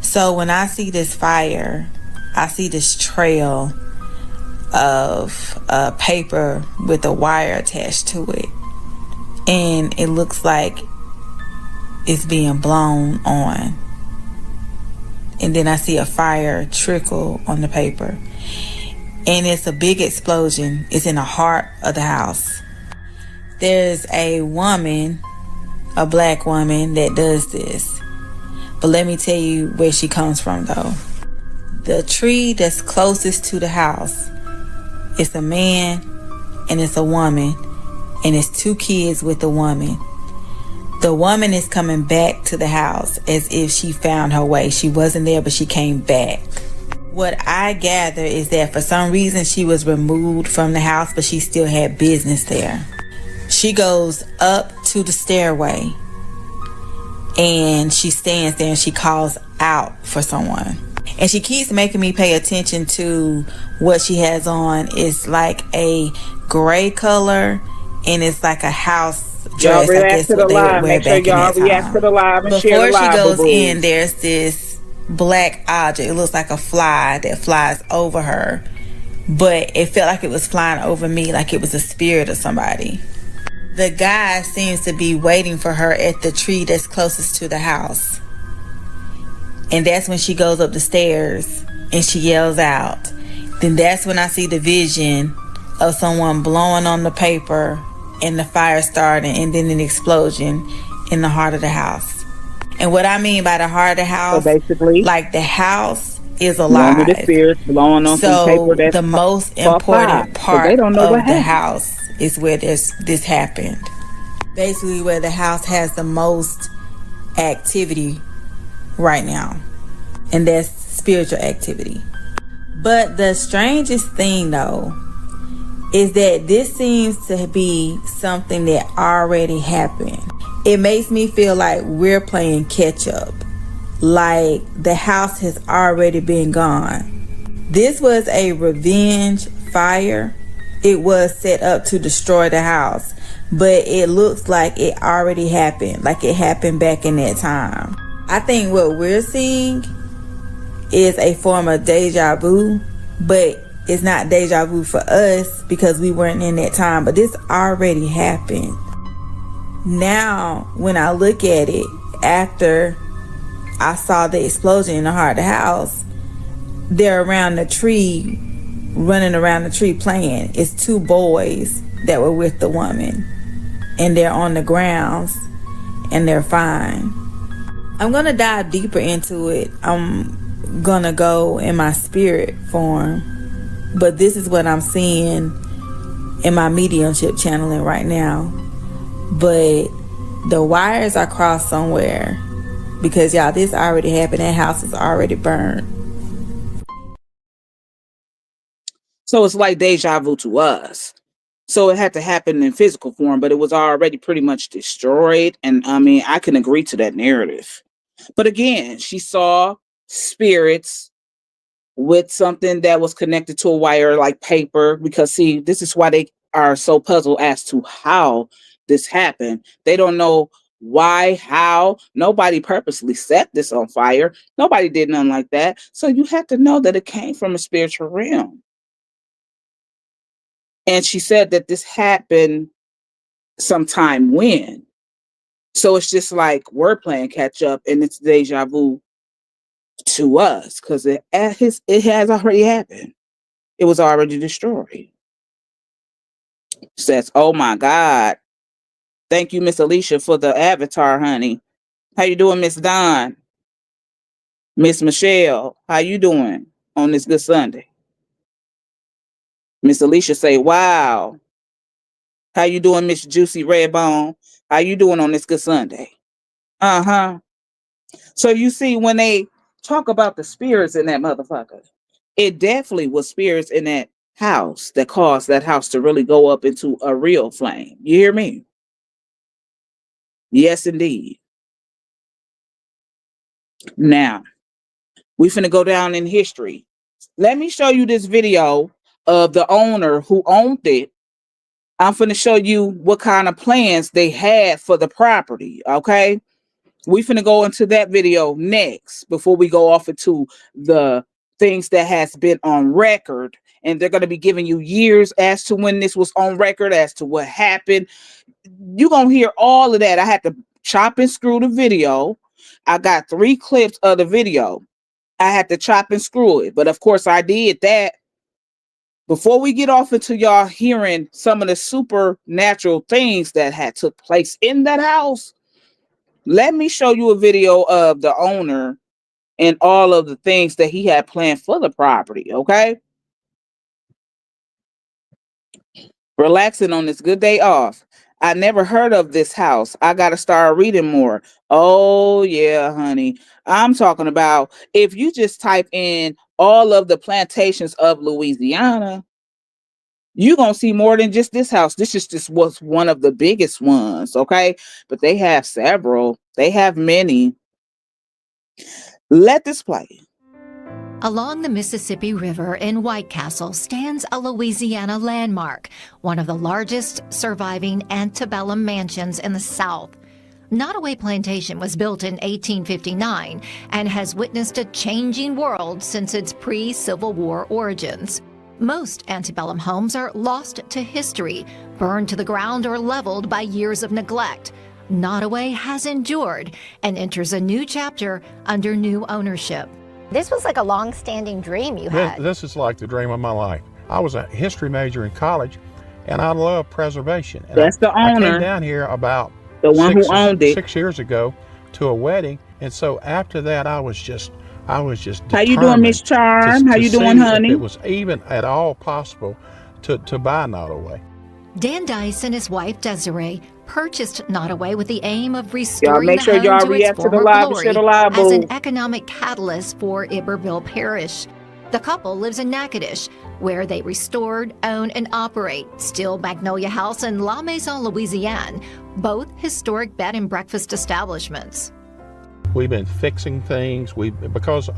So when I see this fire, I see this trail of paper with a wire attached to it, and it looks like it's being blown on. And then I see a fire trickle on the paper, and it's a big explosion. It's in the heart of the house. There's a woman, a black woman, that does this. But let me tell you where she comes from, though. The tree that's closest to the house, it's a man and it's a woman, and it's two kids with the woman. The woman is coming back to the house as if she found her way. She wasn't there, but she came back. What I gather is that for some reason she was removed from the house, but she still had business there. She goes up to the stairway and she stands there and she calls out for someone. And she keeps making me pay attention to what she has on. It's like a gray color, and it's like a house dress. Y'all react to the live. Make sure y'all react to the live and share the live. Before she goes in, there's this black object. It looks like a fly that flies over her, but it felt like it was flying over me, like it was a spirit of somebody. The guy seems to be waiting for her at the tree that's closest to the house. And that's when she goes up the stairs and she yells out. Then that's when I see the vision of someone blowing on the paper and the fire starting, and then an explosion in the heart of the house. And what I mean by the heart of the house, so basically, like the house is alive. The spirits blowing on some paper. That's the most important part of the house is where this happened. Basically where the house has the most activity right now. and that's spiritual activity. But the strangest thing though is that this seems to be something that already happened. It makes me feel like we're playing catch up, like the house has already been gone. This was a revenge fire. It was set up to destroy the house, but it looks like it already happened, like it happened back in that time. I think what we're seeing is a form of deja vu, but it's not deja vu for us because we weren't in that time, but this already happened. Now, when I look at it, after I saw the explosion in the heart of the house, they're around the tree, running around the tree playing. It's two boys that were with the woman, and they're on the grounds, and they're fine. I'm gonna dive deeper into it. I'm gonna go in my spirit form, but this is what I'm seeing in my mediumship channeling right now. But the wires are crossed somewhere, because y'all, this already happened. That house is already burned. So it's like deja vu to us. So it had to happen in physical form, but it was already pretty much destroyed. And I mean, I can agree to that narrative. But again, she saw spirits with something that was connected to a wire, like paper, because see, this is why they are so puzzled as to how this happened. They don't know why, how. Nobody purposely set this on fire. Nobody did nothing like that. So you have to know that it came from a spiritual realm. And she said that this happened sometime when. So it's just like we're playing catch up, and it's deja vu to us because it has already happened. It was already destroyed. Says, oh my God. Thank you, Miss Alicia, for the avatar, honey. How you doing, Miss Dawn? Miss Michelle, how you doing on this good Sunday? Miss Alicia say, wow. How you doing, Miss Juicy Redbone? How you doing on this good Sunday? Uh-huh. So you see, when they talk about the spirits in that motherfucker, it definitely was spirits in that house that caused that house to really go up into a real flame. You hear me? Yes, indeed. Now, we finna go down in history. Let me show you this video of the owner who owned it. I'm finna show you what kind of plans they had for the property, okay? We finna go into that video next before we go off into the things that has been on record. And they're going to be giving you years as to when this was on record, as to what happened. You're going to hear all of that. I had to chop and screw the video. I got 3 clips of the video. I had to chop and screw it. But of course, I did that. Before we get off into y'all hearing some of the supernatural things that had took place in that house, let me show you a video of the owner and all of the things that he had planned for the property, okay? Relaxing on this good day off. I never heard of this house. I got to start reading more. Oh, yeah, honey. I'm talking about if you just type in all of the plantations of Louisiana, you're going to see more than just this house. This is just was one of the biggest ones, okay? But they have several. They have many. Let this play. Along the Mississippi River in White Castle stands a Louisiana landmark, one of the largest surviving antebellum mansions in the South. Nottoway Plantation was built in 1859 and has witnessed a changing world since its pre-Civil War origins. Most antebellum homes are lost to history, burned to the ground, or leveled by years of neglect. Nottoway has endured and enters a new chapter under new ownership. This was like a long-standing dream you had. This is like the dream of my life. I was a history major in college, and I love preservation. And That's the owner. I came down here about the one who owned it 6 years ago to a wedding, and so after that, I was just How you doing, Miss Charm? How you doing, honey? It was even at all possible to buy Nottoway. Dan Dice and his wife Desiree purchased Nottoway with the aim of Y'all restoring make the sure home y'all to its react to the former live and glory share the live, as an boo. economic catalyst for Iberville Parish. The couple lives in Natchitoches, where they restored, own, and operate Still Magnolia House and La Maison Louisiane, both historic bed and breakfast establishments. We've been fixing things. Because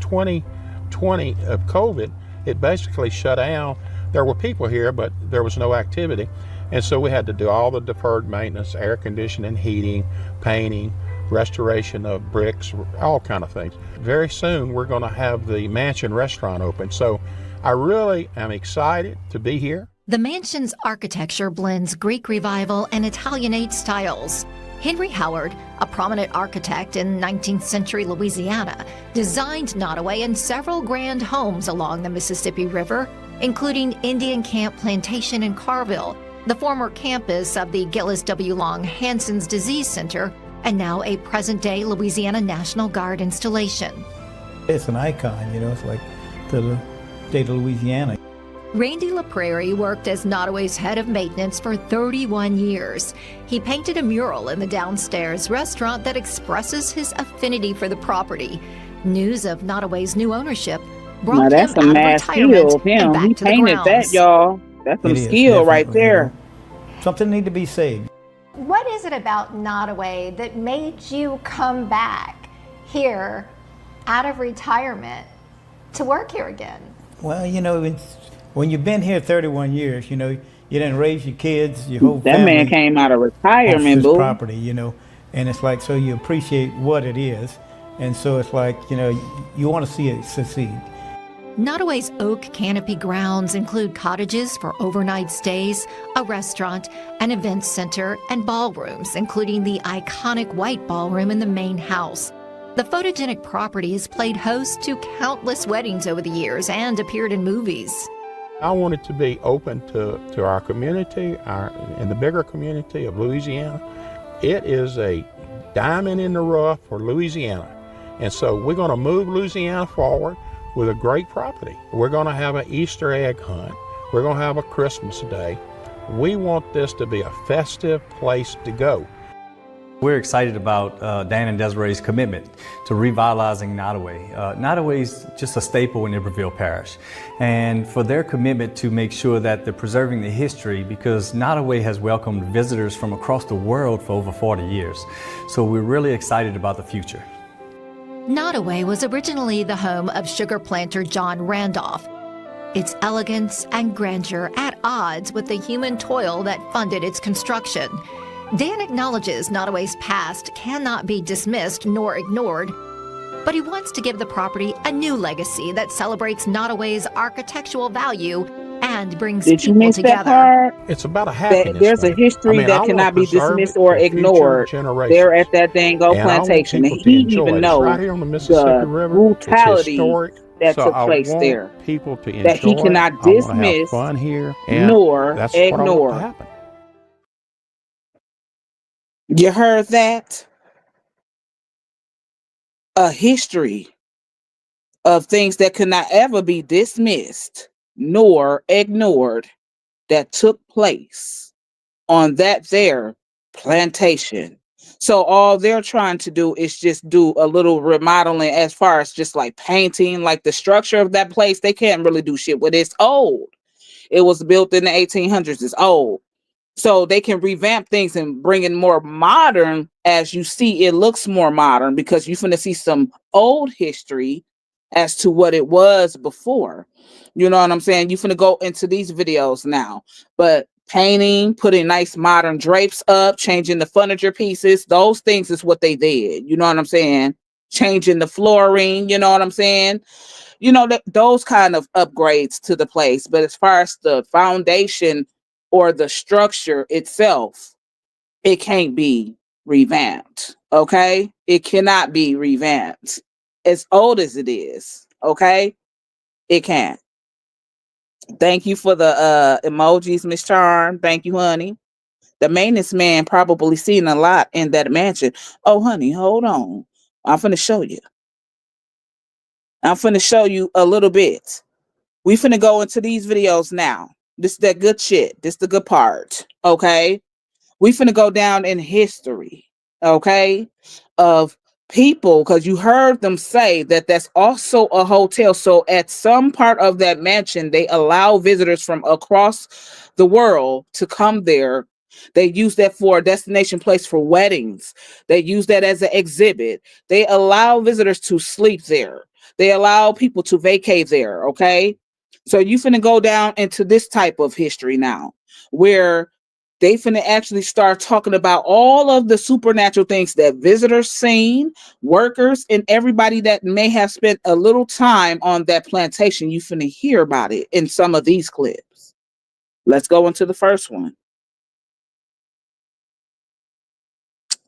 2020 of COVID, it basically shut down. There were people here, but there was no activity. And so we had to do all the deferred maintenance, air conditioning, heating, painting, restoration of bricks, all kind of things. Very soon we're going to have the Mansion restaurant open. So I really am excited to be here. The mansion's architecture blends Greek Revival and Italianate styles. Henry Howard, a prominent architect in 19th century Louisiana, designed Nottoway and several grand homes along the Mississippi River, including Indian Camp Plantation in Carville, the former campus of the Gillis W. Long Hansen's Disease Center, and now a present-day Louisiana National Guard installation. It's an icon, it's like the state of Louisiana. Randy LaPrairie worked as Nottoway's head of maintenance for 31 years. He painted a mural in the downstairs restaurant that expresses his affinity for the property. News of Nottoway's new ownership brought Now him that's a out of mad retirement skill of and him. back He to the painted that, grounds. y'all. That's some It is, skill right definitely, there. Something need to be saved. What is it about Nottoway that made you come back here out of retirement to work here again? Well, when you've been here 31 years, you didn't raise your kids, your whole That family. man came out of owns retirement, this boo. property, and it's like, so you appreciate what it is. And so it's like, you want to see it succeed. Nottoway's oak canopy grounds include cottages for overnight stays, a restaurant, an event center, and ballrooms, including the iconic white ballroom in the main house. The photogenic property has played host to countless weddings over the years and appeared in movies. I want it to be open to our community, and the bigger community of Louisiana. It is a diamond in the rough for Louisiana. And so we're going to move Louisiana forward with a great property. We're going to have an Easter egg hunt. We're going to have a Christmas day. We want this to be a festive place to go. We're excited about Dan and Desiree's commitment to revitalizing Nottoway. Nottoway is just a staple in Iberville Parish, and for their commitment to make sure that they're preserving the history, because Nottoway has welcomed visitors from across the world for over 40 years. So we're really excited about the future. Nottoway was originally the home of sugar planter John Randolph. Its elegance and grandeur at odds with the human toil that funded its construction. Dan acknowledges Nottoway's past cannot be dismissed nor ignored, but he wants to give the property a new legacy that celebrates Nottoway's architectural value and brings Did you people miss that together. part? It's about a happiness There's a thing. history I that wanna cannot be preserve dismissed it or for future ignored. generations. There at that Dango And I want plantation, and people to he enjoy even it. It's knows right here on the Mississippi the River. brutality It's historic. that So took I place want there, people to enjoy that he it. cannot I wanna dismiss have fun here, and nor that's what I want to ignore. happen. You heard that? A history of things that could not ever be dismissed nor ignored that took place on that there plantation. So all they're trying to do is just do a little remodeling as far as just like painting, like the structure of that place. They can't really do shit with it. It's old. It was built in the 1800s. It's old. So they can revamp things and bring in more modern. As you see, it looks more modern because you're finna see some old history as to what it was before. You know what I'm saying? You're finna go into these videos now. But painting, putting nice modern drapes up, changing the furniture pieces, those things is what they did. You know what I'm saying? Changing the flooring, you know what I'm saying? Those kind of upgrades to the place. But as far as the foundation or the structure itself, it can't be revamped. Okay? It cannot be revamped. As old as it is, okay? It can't. Thank you for the emojis, Miss Charm. Thank you, honey. The maintenance man probably seen a lot in that mansion. Oh, honey, hold on. I'm finna show you. I'm finna show you a little bit. We finna go into these videos now. This is that good shit. This the good part. Okay? We finna go down in history, okay, of people, because you heard them say that that's also a hotel. So at some part of that mansion, they allow visitors from across the world to come there. They use that for a destination place for weddings. They use that as an exhibit. They allow visitors to sleep there. They allow people to vacate there, okay? So you finna go down into this type of history now, where they finna actually start talking about all of the supernatural things that visitors seen, workers, and everybody that may have spent a little time on that plantation. You finna hear about it in some of these clips. Let's go into the first one.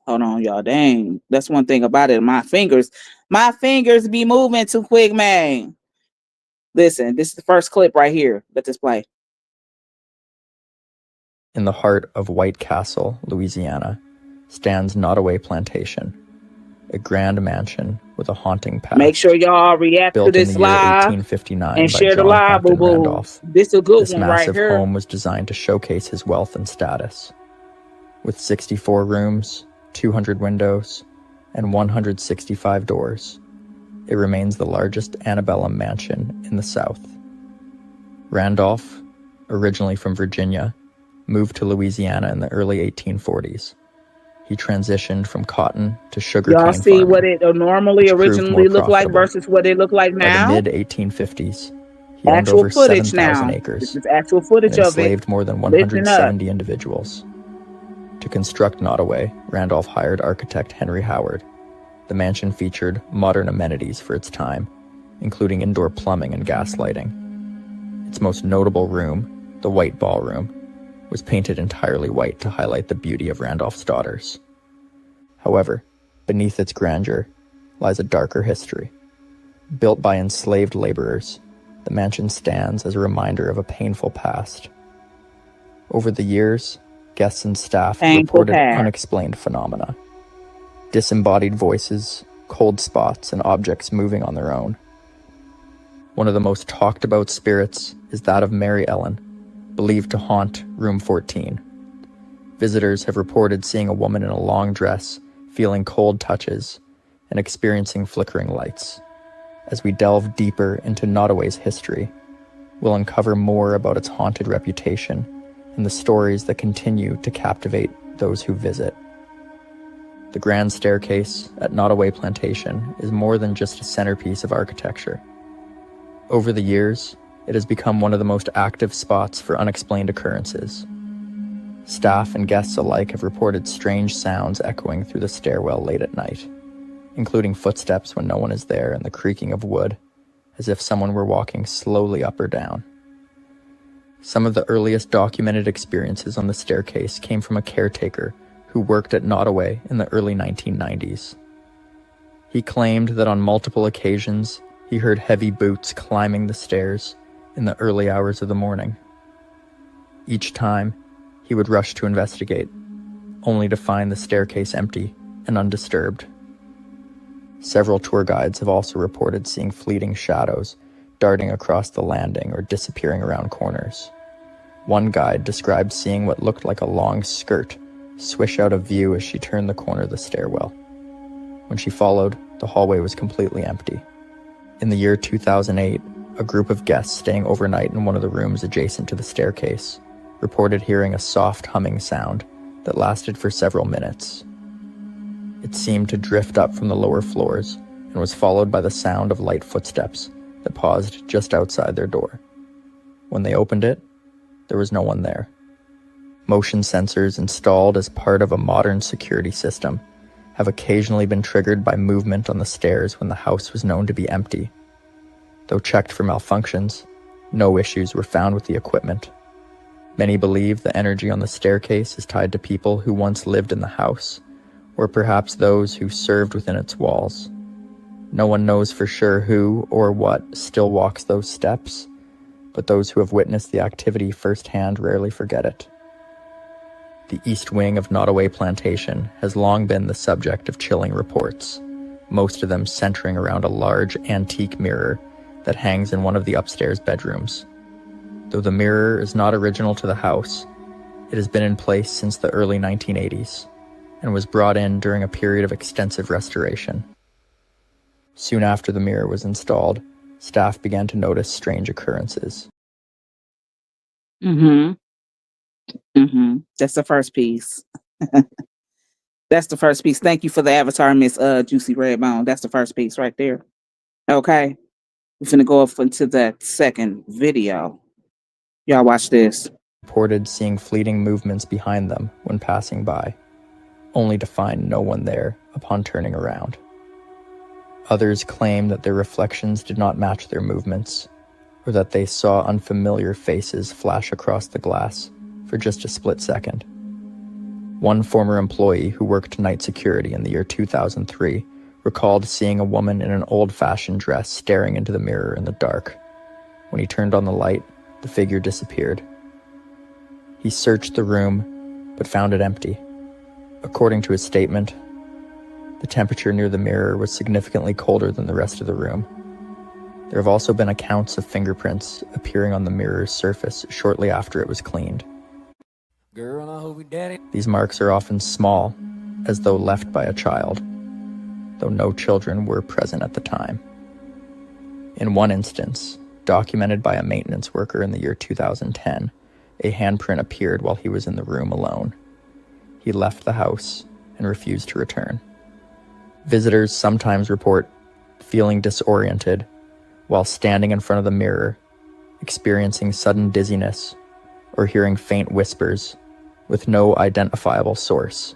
Hold on, y'all. Dang. That's one thing about it. My fingers be moving too quick, man. Listen, this is the first clip right here. Let this play. In the heart of White Castle, Louisiana, stands Nottoway Plantation, a grand mansion with a haunting past. Make sure y'all react to Built this in the year live 1859 and by share the John live, Hampton boo-boo. Randolph. This is a good This one right massive here. home was designed to showcase his wealth and status. With 64 rooms, 200 windows, and 165 doors, it remains the largest antebellum mansion in the South. Randolph, originally from Virginia, moved to Louisiana in the early 1840s. He transitioned from cotton to sugarcane Y'all see farming, what it normally which proved originally more looked like profitable. versus what it looked like By now? the mid-1850s, he owned Actual over footage 7,000 now. acres This is actual footage and of it. enslaved more than Listen up. 170 individuals. To construct Nottoway, Randolph hired architect Henry Howard. The mansion featured modern amenities for its time, including indoor plumbing and gas lighting. Its most notable room, the White Ballroom, was painted entirely white to highlight the beauty of Randolph's daughters. However, beneath its grandeur lies a darker history. Built by enslaved laborers, the mansion stands as a reminder of a painful past. Over the years, guests and staff have Painful reported past. unexplained phenomena. Disembodied voices, cold spots, and objects moving on their own. One of the most talked about spirits is that of Mary Ellen, believed to haunt room 14. Visitors have reported seeing a woman in a long dress, feeling cold touches, and experiencing flickering lights. As we delve deeper into Nottoway's history, we'll uncover more about its haunted reputation and the stories that continue to captivate those who visit. The grand staircase at Nottoway Plantation is more than just a centerpiece of architecture. Over the years, it has become one of the most active spots for unexplained occurrences. Staff and guests alike have reported strange sounds echoing through the stairwell late at night, including footsteps when no one is there and the creaking of wood, as if someone were walking slowly up or down. Some of the earliest documented experiences on the staircase came from a caretaker who worked at Nottoway in the early 1990s. He claimed that on multiple occasions, he heard heavy boots climbing the stairs in the early hours of the morning. Each time, he would rush to investigate, only to find the staircase empty and undisturbed. Several tour guides have also reported seeing fleeting shadows darting across the landing or disappearing around corners. One guide described seeing what looked like a long skirt swish out of view as she turned the corner of the stairwell. When she followed, the hallway was completely empty. In the year 2008, a group of guests staying overnight in one of the rooms adjacent to the staircase reported hearing a soft humming sound that lasted for several minutes. It seemed to drift up from the lower floors and was followed by the sound of light footsteps that paused just outside their door. When they opened it, there was no one there. Motion sensors installed as part of a modern security system have occasionally been triggered by movement on the stairs when the house was known to be empty. Though checked for malfunctions, no issues were found with the equipment. Many believe the energy on the staircase is tied to people who once lived in the house, or perhaps those who served within its walls. No one knows for sure who or what still walks those steps, but those who have witnessed the activity firsthand rarely forget it. The east wing of Nottoway Plantation has long been the subject of chilling reports, most of them centering around a large antique mirror that hangs in one of the upstairs bedrooms. Though the mirror is not original to the house, It has been in place since the early 1980s and was brought in during a period of extensive restoration. Soon after the mirror was installed, staff began to notice strange occurrences. That's the first piece. That's the first piece. Thank you for the avatar, Miss Juicy Redbone. That's the first piece right there. Okay. We're finna go up into that second video. Y'all watch this. Reported seeing fleeting movements behind them when passing by, only to find no one there upon turning around. Others claim that their reflections did not match their movements, or that they saw unfamiliar faces flash across the glass for just a split second. One former employee who worked night security in the year 2003 recalled seeing a woman in an old-fashioned dress staring into the mirror in the dark. When he turned on the light, the figure disappeared. He searched the room, but found it empty. According to his statement, the temperature near the mirror was significantly colder than the rest of the room. There have also been accounts of fingerprints appearing on the mirror's surface shortly after it was cleaned. Girl, I hope your daddy. These marks are often small, as though left by a child, though no children were present at the time. In one instance, documented by a maintenance worker in the year 2010, a handprint appeared while he was in the room alone. He left the house and refused to return. Visitors sometimes report feeling disoriented while standing in front of the mirror, experiencing sudden dizziness, or hearing faint whispers with no identifiable source.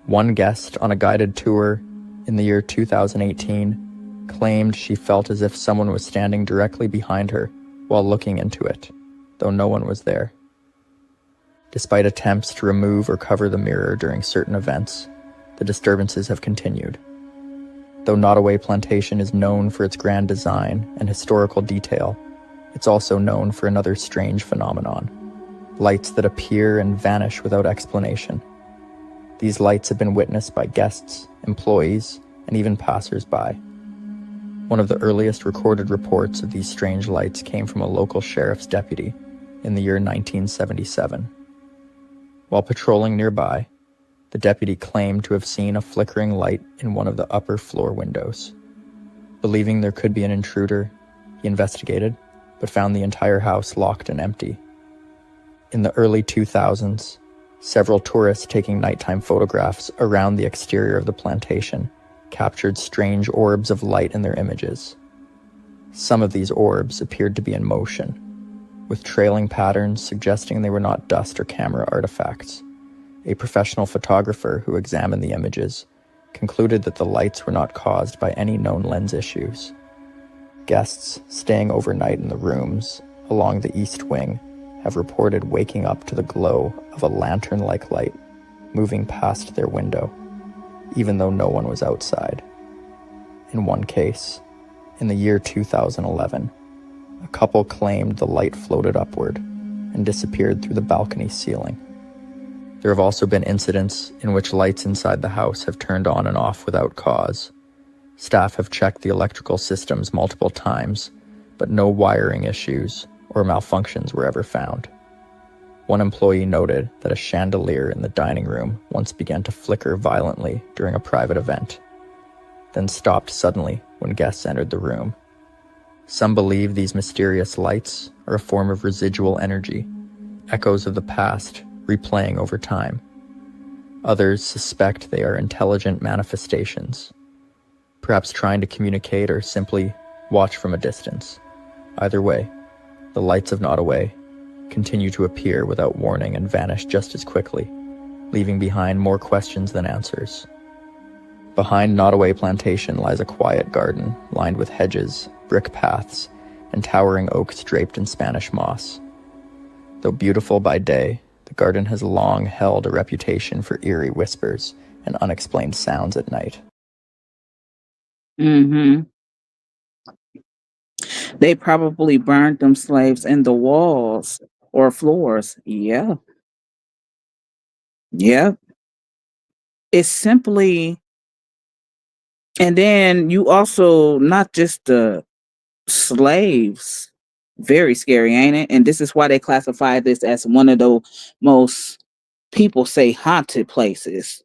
One guest on a guided tour in the year 2018 claimed she felt as if someone was standing directly behind her while looking into it, though no one was there. Despite attempts to remove or cover the mirror during certain events, the disturbances have continued. Though Nottoway Plantation is known for its grand design and historical detail, it's also known for another strange phenomenon: lights that appear and vanish without explanation. These lights have been witnessed by guests, employees, and even passers-by. One of the earliest recorded reports of these strange lights came from a local sheriff's deputy in the year 1977. While patrolling nearby, the deputy claimed to have seen a flickering light in one of the upper floor windows. Believing there could be an intruder, he investigated, but found the entire house locked and empty. In the early 2000s, several tourists taking nighttime photographs around the exterior of the plantation captured strange orbs of light in their images. Some of these orbs appeared to be in motion, with trailing patterns suggesting they were not dust or camera artifacts. A professional photographer who examined the images concluded that the lights were not caused by any known lens issues. Guests staying overnight in the rooms along the east wing have reported waking up to the glow of a lantern-like light moving past their window, even though no one was outside. In one case, in the year 2011, a couple claimed the light floated upward and disappeared through the balcony ceiling. There have also been incidents in which lights inside the house have turned on and off without cause. Staff have checked the electrical systems multiple times, but no wiring issues or malfunctions were ever found. One employee noted that a chandelier in the dining room once began to flicker violently during a private event, then stopped suddenly when guests entered the room. Some believe these mysterious lights are a form of residual energy, echoes of the past replaying over time. Others suspect they are intelligent manifestations, perhaps trying to communicate or simply watch from a distance. Either way, the lights of Nottoway continue to appear without warning and vanish just as quickly, leaving behind more questions than answers. Behind Nottoway Plantation lies a quiet garden lined with hedges, brick paths, and towering oaks draped in Spanish moss. Though beautiful by day, the garden has long held a reputation for eerie whispers and unexplained sounds at night. They probably burned them slaves in the walls or floors. Yeah. It's simply, and then you also, not just the slaves, Very scary, ain't it? And this is why they classify this as one of the most, people say, haunted places.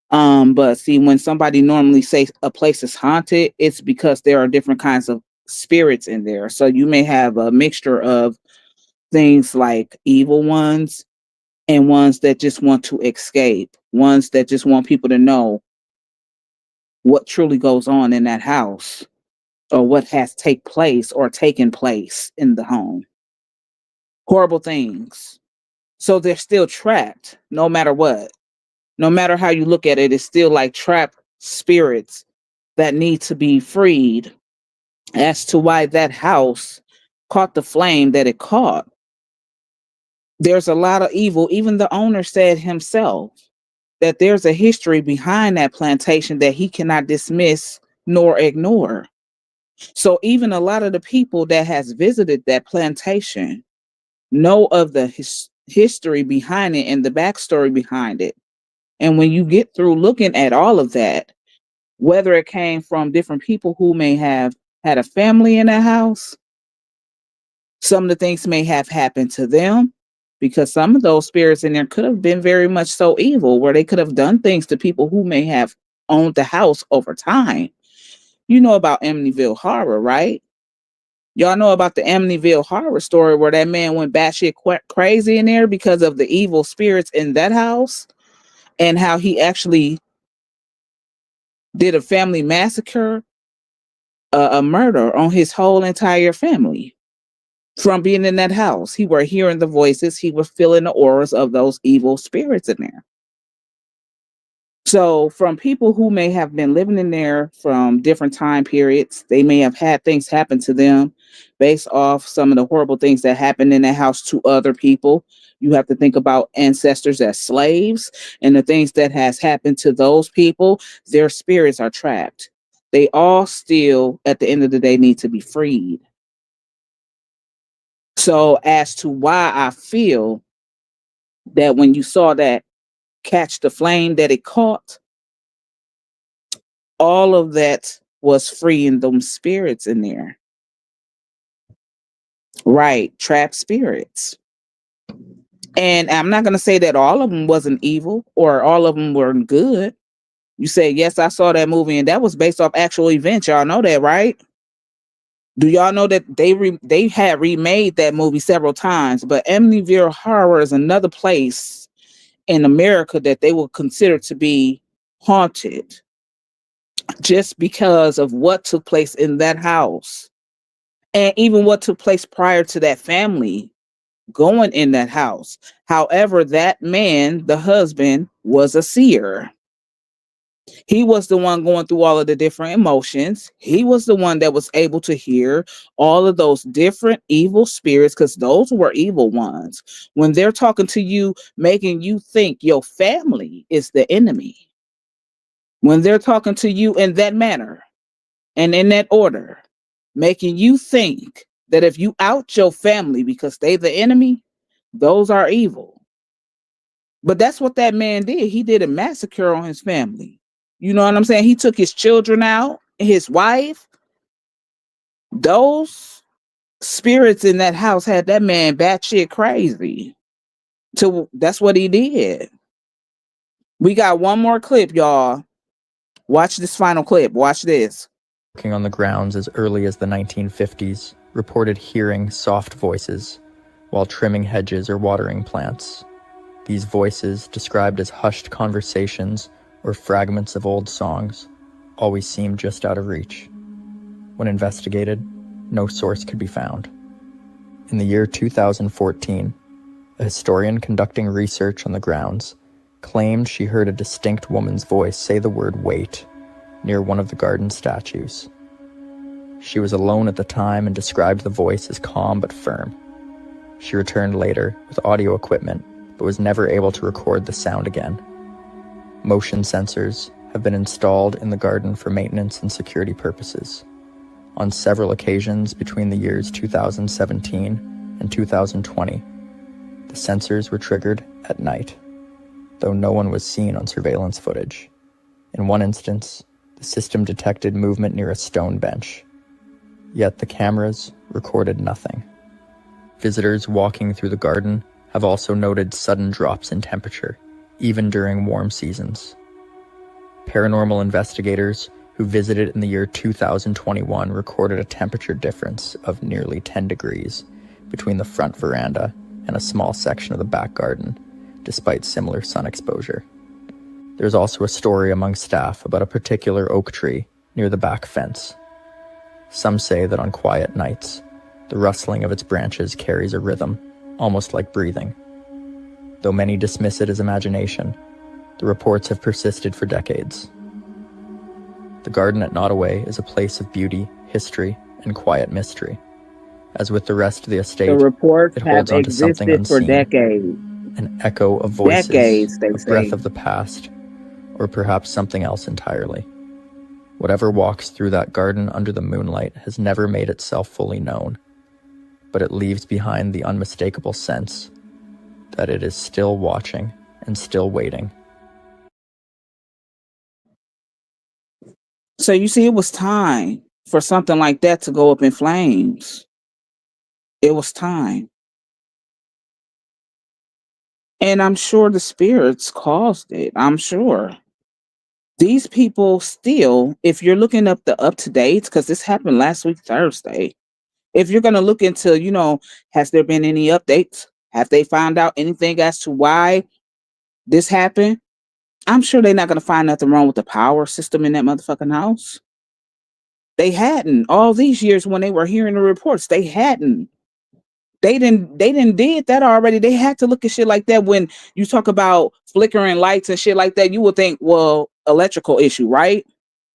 But see, when somebody normally says a place is haunted, it's because there are different kinds of spirits in there. So you may have a mixture of things like evil ones and ones that just want to escape, ones that just want people to know what truly goes on in that house or what has taken place in the home. Horrible things. So they're still trapped no matter what. No matter how you look at it, it's still like trapped spirits that need to be freed. As to why that house caught the flame that it caught, there's a lot of evil. Even the owner said himself that there's a history behind that plantation that he cannot dismiss nor ignore. So even a lot of the people that has visited that plantation know of the history behind it and the backstory behind it. And when you get through looking at all of that, whether it came from different people who may have had a family in that house, some of the things may have happened to them, because some of those spirits in there could have been very much so evil, where they could have done things to people who may have owned the house over time. You know about Amityville Horror, right? Y'all know about the Amityville Horror story where that man went batshit crazy in there because of the evil spirits in that house, and how he actually did a family massacre, a murder on his whole entire family from being in that house. He were hearing the voices, he was feeling the auras of those evil spirits in there. So from people who may have been living in there from different time periods, they may have had things happen to them based off some of the horrible things that happened in that house to other people. You have to think about ancestors as slaves and the things that has happened to those people. Their spirits are trapped. They all still, at the end of the day, need to be freed. So as to why I feel that when you saw that catch the flame that it caught, all of that was freeing them spirits in there. Right, trapped spirits. And I'm not going to say that all of them wasn't evil or all of them weren't good. You say, yes, I saw that movie and that was based off actual events. Y'all know that, right? Do y'all know that they had remade that movie several times? But Amityville Horror is another place in America that they will consider to be haunted just because of what took place in that house. And even what took place prior to that family going in that house. However, that man, the husband, was a seer. He was the one going through all of the different emotions. He was the one that was able to hear all of those different evil spirits, because those were evil ones. When they're talking to you, making you think your family is the enemy. When they're talking to you in that manner and in that order, making you think that if you out your family because they the enemy, those are evil. But that's what that man did. He did a massacre on his family. You know what I'm saying? He took his children out, his wife. Those spirits in that house had that man batshit crazy. That's what he did. We got one more clip, y'all. Watch this final clip. Watch this. Working on the grounds as early as the 1950s, reported hearing soft voices while trimming hedges or watering plants. These voices, described as hushed conversations or fragments of old songs, always seemed just out of reach. When investigated, no source could be found. In the year 2014, a historian conducting research on the grounds claimed she heard a distinct woman's voice say the word "wait" near one of the garden statues. She was alone at the time and described the voice as calm but firm. She returned later with audio equipment, but was never able to record the sound again. Motion sensors have been installed in the garden for maintenance and security purposes. On several occasions between the years 2017 and 2020, the sensors were triggered at night, though no one was seen on surveillance footage. In one instance, the system detected movement near a stone bench, yet the cameras recorded nothing. Visitors walking through the garden have also noted sudden drops in temperature, even during warm seasons. Paranormal investigators who visited in the year 2021 recorded a temperature difference of nearly 10 degrees between the front veranda and a small section of the back garden, despite similar sun exposure. There's also a story among staff about a particular oak tree near the back fence. Some say that on quiet nights, the rustling of its branches carries a rhythm, almost like breathing. Though many dismiss it as imagination, the reports have persisted for decades. The garden at Nottoway is a place of beauty, history, and quiet mystery. As with the rest of the estate, The reports it holds have on to something existed for unseen, decades. an echo of voices, Decades, they a say. breath of the past, or perhaps something else entirely. Whatever walks through that garden under the moonlight has never made itself fully known, but it leaves behind the unmistakable sense that it is still watching and still waiting. So you see, it was time for something like that to go up in flames. It was time. And I'm sure the spirits caused it. I'm sure. These people still, if you're looking up the up-to-dates, because this happened last week, Thursday, if you're going to look into, has there been any updates? Have they found out anything as to why this happened? I'm sure they're not going to find nothing wrong with the power system in that motherfucking house. They hadn't. All these years when they were hearing the reports, they hadn't. They didn't did that already. They had to look at shit like that. When you talk about flickering lights and shit like that, you would think, well, electrical issue, right?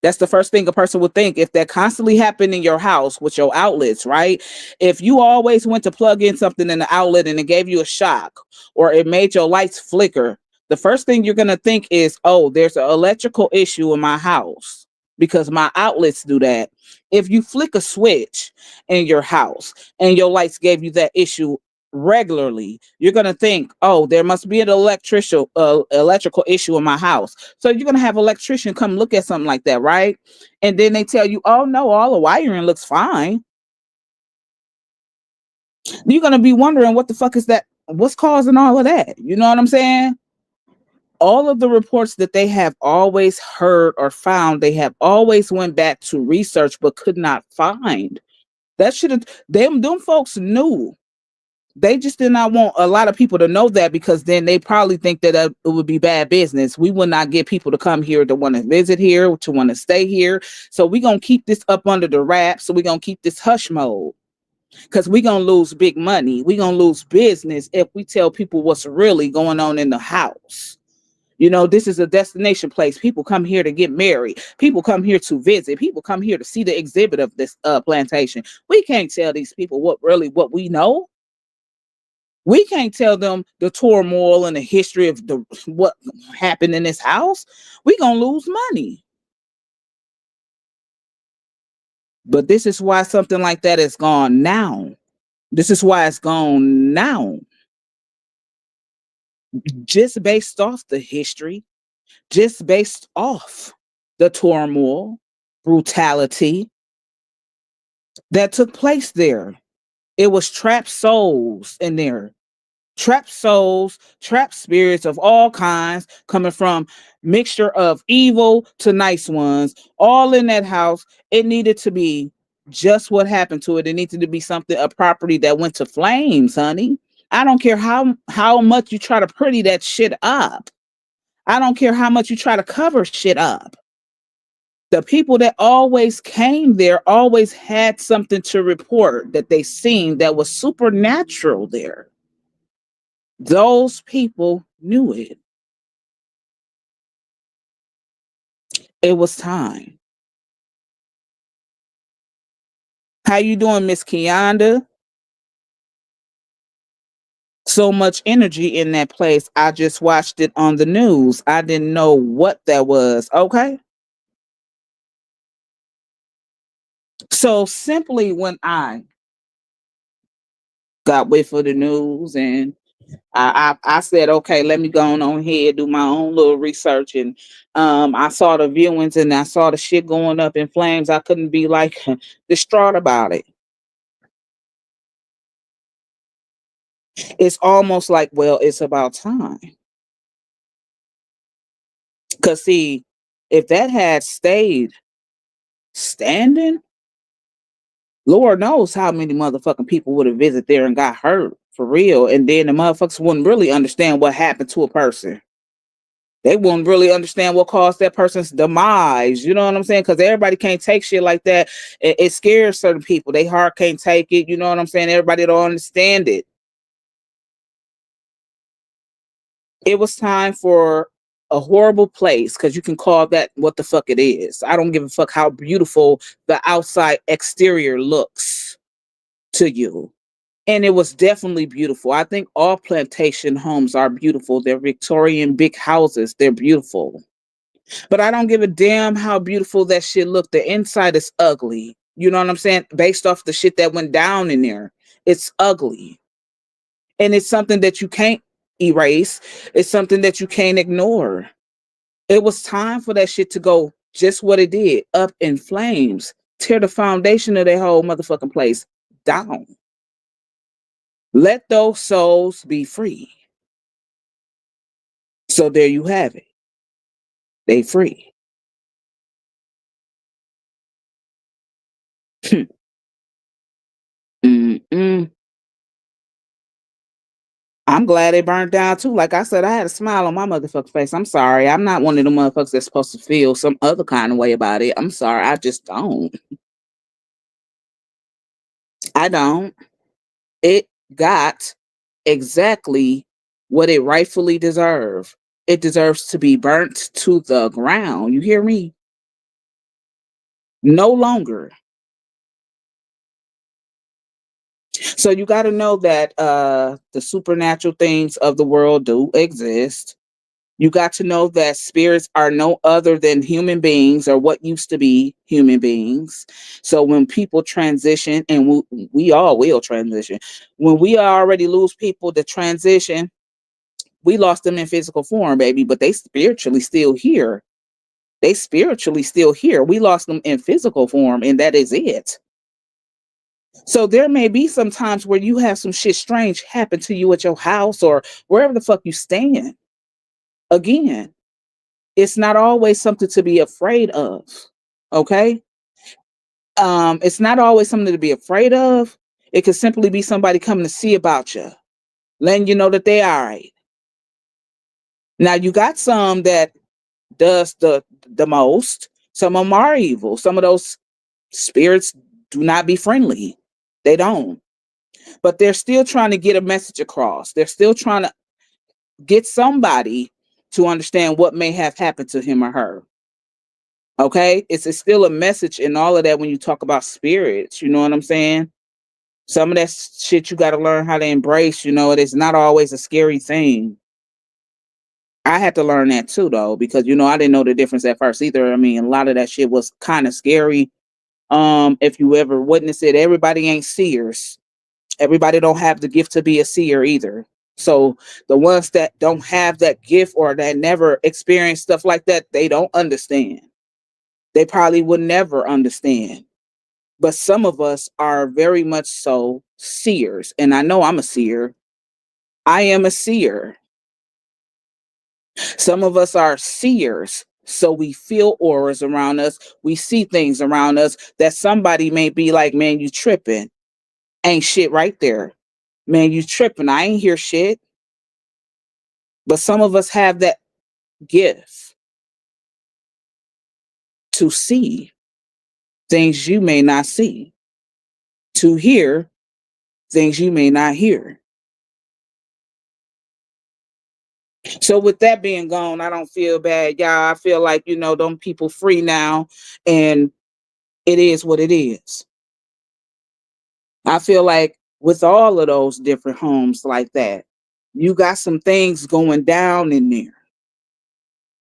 That's the first thing a person would think. If that constantly happened in your house with your outlets, right? If you always went to plug in something in the outlet and it gave you a shock or it made your lights flicker, the first thing you're going to think is, oh, there's an electrical issue in my house because my outlets do that. If you flick a switch in your house and your lights gave you that issue regularly, you're going to think, oh, there must be an electrical issue in my house. So you're going to have an electrician come look at something like that, right? And then they tell you, oh, no, all the wiring looks fine. You're going to be wondering, what the fuck is that? What's causing all of that? You know what I'm saying? All of the reports that they have always heard or found, they have always went back to research but could not find. That should have, them folks knew. They just did not want a lot of people to know that, because then they probably think that it would be bad business. We would not get people to come here to want to visit here, to want to stay here. So we're going to keep this up under the wrap. So we're going to keep this hush mode, because we're going to lose big money. We're going to lose business if we tell people what's really going on in the house. This is a destination place. People come here to get married. People come here to visit. People come here to see the exhibit of this plantation. We can't tell these people what we know. We can't tell them the turmoil and the history of what happened in this house. We're going to lose money. But this is why something like that is gone now. This is why it's gone now. Just based off the history, just based off the turmoil, brutality that took place there. It was trapped souls in there. Trapped souls, trapped spirits of all kinds, coming from mixture of evil to nice ones, all in that house. It needed to be just what happened to it. It needed to be a property that went to flames, honey. I don't care how much you try to pretty that shit up. I don't care how much you try to cover shit up. The people that always came there always had something to report that they seen that was supernatural there. Those people knew it. It was time. How you doing, Miss Kianda? So much energy in that place. I just watched it on the news. I didn't know what that was. Okay. So simply when I got whiff of the news and I said, okay, let me go on here, do my own little research. And I saw the viewings and I saw the shit going up in flames. I couldn't be like distraught about it. It's almost like, well, it's about time. Because, see, if that had stayed standing, Lord knows how many motherfucking people would have visited there and got hurt for real. And then the motherfuckers wouldn't really understand what happened to a person. They wouldn't really understand what caused that person's demise. You know what I'm saying? Because everybody can't take shit like that. It scares certain people. They heart can't take it. You know what I'm saying? Everybody don't understand it. It was time for a horrible place, because you can call that what the fuck it is. I don't give a fuck how beautiful the outside exterior looks to you. And it was definitely beautiful. I think all plantation homes are beautiful. They're Victorian big houses. They're beautiful. But I don't give a damn how beautiful that shit looked. The inside is ugly. You know what I'm saying? Based off the shit that went down in there. It's ugly. And it's something that you can't erase. It's something that you can't ignore. It was time for that shit to go just what it did, up in flames, tear the foundation of that whole motherfucking place down. Let those souls be free. So there you have it. They free. Mm-mm. I'm glad it burned down too. Like I said, I had a smile on my motherfucking face. I'm sorry. I'm not one of the motherfuckers that's supposed to feel some other kind of way about it. I'm sorry. I just don't. I don't. It got exactly what it rightfully deserved. It deserves to be burnt to the ground. You hear me? No longer. So you got to know that the supernatural things of the world do exist. You got to know that spirits are no other than human beings, or what used to be human beings. So when people transition, and we all will transition, when we already lose people to transition, we lost them in physical form, baby, but they spiritually still here. They spiritually still here. We lost them in physical form, and that is it. So there may be some times where you have some shit strange happen to you at your house or wherever the fuck you stand. Again, it's not always something to be afraid of. Okay? It's not always something to be afraid of. It could simply be somebody coming to see about you, letting you know that they all right. Now you got some that does the most. Some of them are evil. Some of those spirits do not be friendly. They don't. But they're still trying to get a message across. They're still trying to get somebody to understand what may have happened to him or her. Okay? It's still a message in all of that when you talk about spirits. You know what I'm saying? Some of that shit you got to learn how to embrace. You know, it is not always a scary thing. I had to learn that too, though, because, you know, I didn't know the difference at first either. I mean, a lot of that shit was kind of scary. If you ever witness it, everybody ain't seers. Everybody don't have the gift to be a seer either. So the ones that don't have that gift or that never experienced stuff like that, they don't understand. They probably would never understand. But some of us are very much so seers. And I know I'm a seer. I am a seer. Some of us are seers. So we feel auras around us. We see things around us that somebody may be like, man, you tripping. Ain't shit right there. Man, you tripping. I ain't hear shit. But some of us have that gift to see things you may not see, to hear things you may not hear. So with that being gone, I don't feel bad, y'all. I feel like, you know, them people free now, and it is what it is. I feel like with all of those different homes like that, you got some things going down in there.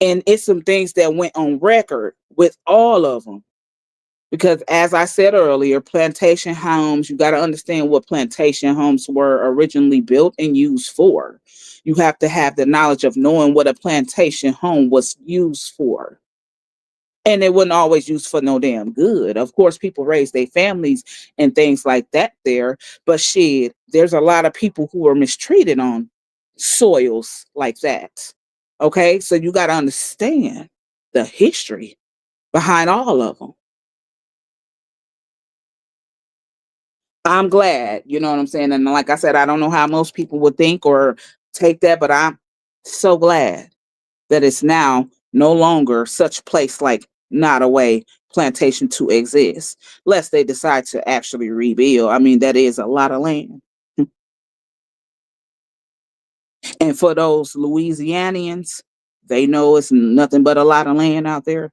And it's some things that went on record with all of them. Because as I said earlier, plantation homes, you got to understand what plantation homes were originally built and used for. You have to have the knowledge of knowing what a plantation home was used for. And it wasn't always used for no damn good. Of course, people raise their families and things like that there. But shit, there's a lot of people who are mistreated on soils like that. Okay, so you got to understand the history behind all of them. I'm glad, you know what I'm saying? And like I said, I don't know how most people would think or take that, but I'm so glad that it's now no longer such place like Nottoway Plantation to exist, lest they decide to actually rebuild. I mean, that is a lot of land. And for those Louisianians, they know it's nothing but a lot of land out there.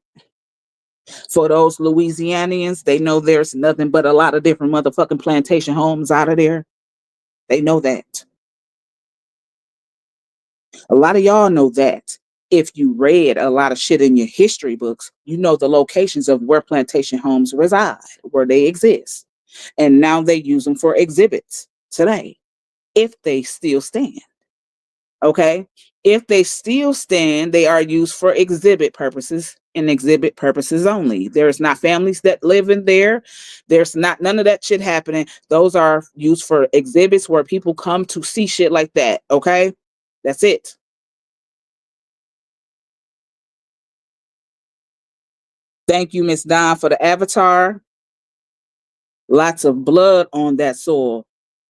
For those Louisianians, they know there's nothing but a lot of different motherfucking plantation homes out of there. They know that. A lot of y'all know that. If you read a lot of shit in your history books, you know the locations of where plantation homes reside, where they exist. And now they use them for exhibits today, if they still stand. Okay? If they still stand, they are used for exhibit purposes and exhibit purposes only. There's not families that live in there. There's not none of that shit happening. Those are used for exhibits where people come to see shit like that. Okay? That's it. Thank you, Miss Don, for the avatar. Lots of blood on that soil.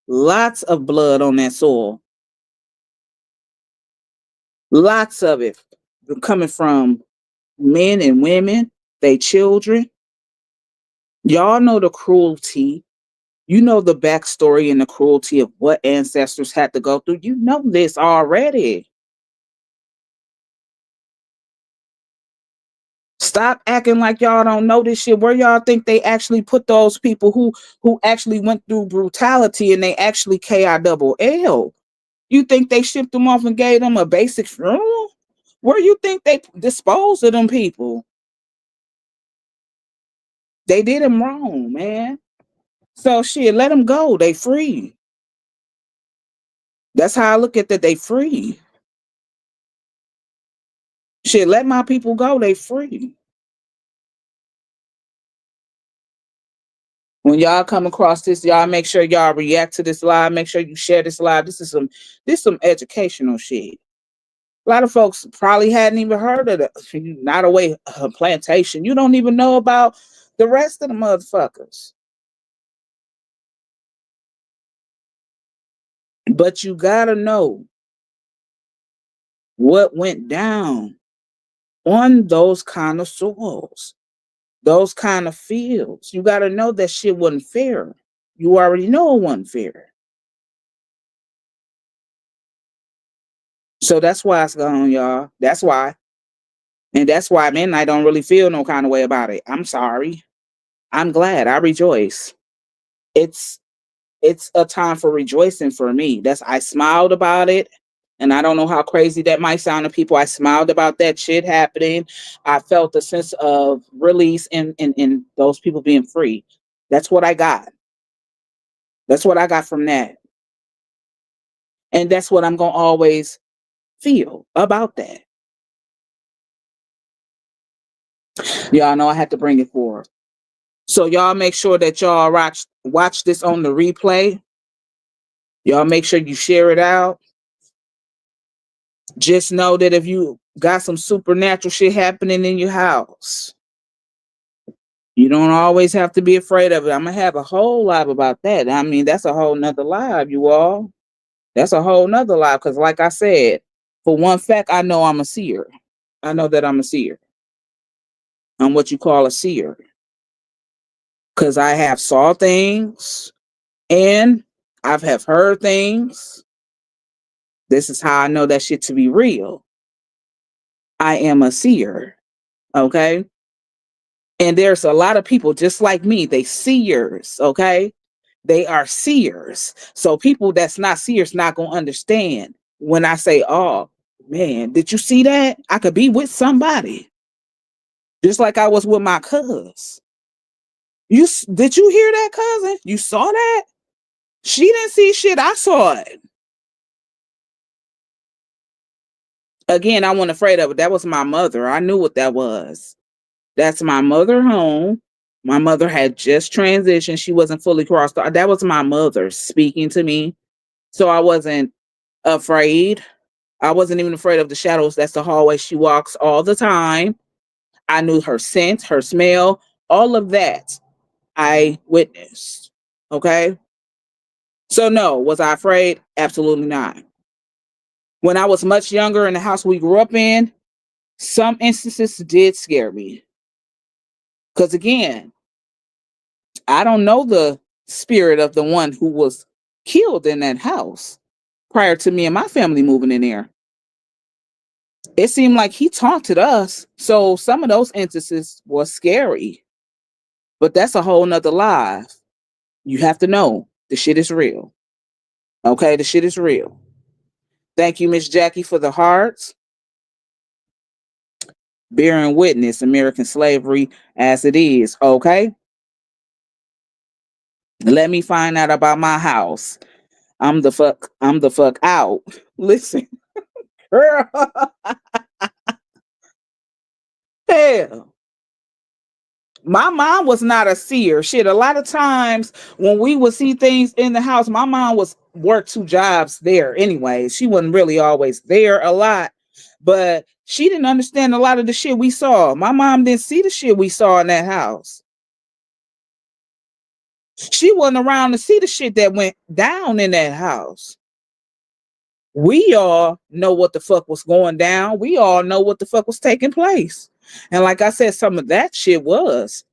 Lots of blood on that soil. Lots of it coming from men and women, they children. Y'all know the cruelty. You know the backstory and the cruelty of what ancestors had to go through. You know this already. Stop acting like y'all don't know this shit. Where y'all think they actually put those people who actually went through brutality and they actually KILL? You think they shipped them off and gave them a basic funeral? Where you think they disposed of them people? They did them wrong, man. So shit, let them go. They free. That's how I look at that. They free. Shit, let my people go. They free. When y'all come across this, y'all make sure y'all react to this live. Make sure you share this live. This is some educational shit. A lot of folks probably hadn't even heard of the Nottoway Plantation. You don't even know about the rest of the motherfuckers. But you gotta know what went down on those kind of soils, those kind of fields. You gotta know that shit wasn't fair. You already know it wasn't fair. So that's why it's gone, y'all. That's why. And that's why I don't really feel no kind of way about it. I'm sorry. I'm glad. I rejoice. It's a time for rejoicing for me. I smiled about it. And I don't know how crazy that might sound to people. I smiled about that shit happening. I felt a sense of release in those people being free. That's what I got. That's what I got from that. And that's what I'm going to always feel about that. Y'all know I had to bring it forward. So y'all make sure that y'all watch this on the replay. Y'all make sure you share it out. Just know that if you got some supernatural shit happening in your house, you don't always have to be afraid of it. I'm going to have a whole live about that. I mean, that's a whole nother live, you all. That's a whole nother live. Because like I said, for one fact, I know I'm a seer. I know that I'm a seer. I'm what you call a seer. Because I have saw things and I have heard things. This is how I know that shit to be real. I am a seer. Okay? And there's a lot of people just like me. They seers. Okay? They are seers. So people that's not seers not going to understand when I say, oh, man, did you see that? I could be with somebody. Just like I was with my cuz. Did you hear that, cousin? You saw that? She didn't see shit. I saw it. Again, I wasn't afraid of it. That was my mother. I knew what that was. That's my mother home. My mother had just transitioned. She wasn't fully crossed. That was my mother speaking to me. So I wasn't afraid. I wasn't even afraid of the shadows. That's the hallway she walks all the time. I knew her scent, her smell, all of that I witnessed. Okay. So, no, was I afraid? Absolutely not. When I was much younger in the house we grew up in, some instances did scare me. Because again, I don't know the spirit of the one who was killed in that house prior to me and my family moving in there. It seemed like he taunted us. So some of those instances were scary. But that's a whole nother life. You have to know the shit is real. Okay, the shit is real. Thank you, Miss Jackie, for the hearts. Bearing witness American slavery as it is. Okay. Let me find out about my house. I'm the fuck out. Listen, girl. Hell. My mom was not a seer. Shit, a lot of times when we would see things in the house, my mom was worked 2 jobs there anyway. She wasn't really always there a lot, but she didn't understand a lot of the shit we saw. My mom didn't see the shit we saw in that house. She wasn't around to see the shit that went down in that house. We all know what the fuck was going down. We all know what the fuck was taking place. And like I said, some of that shit was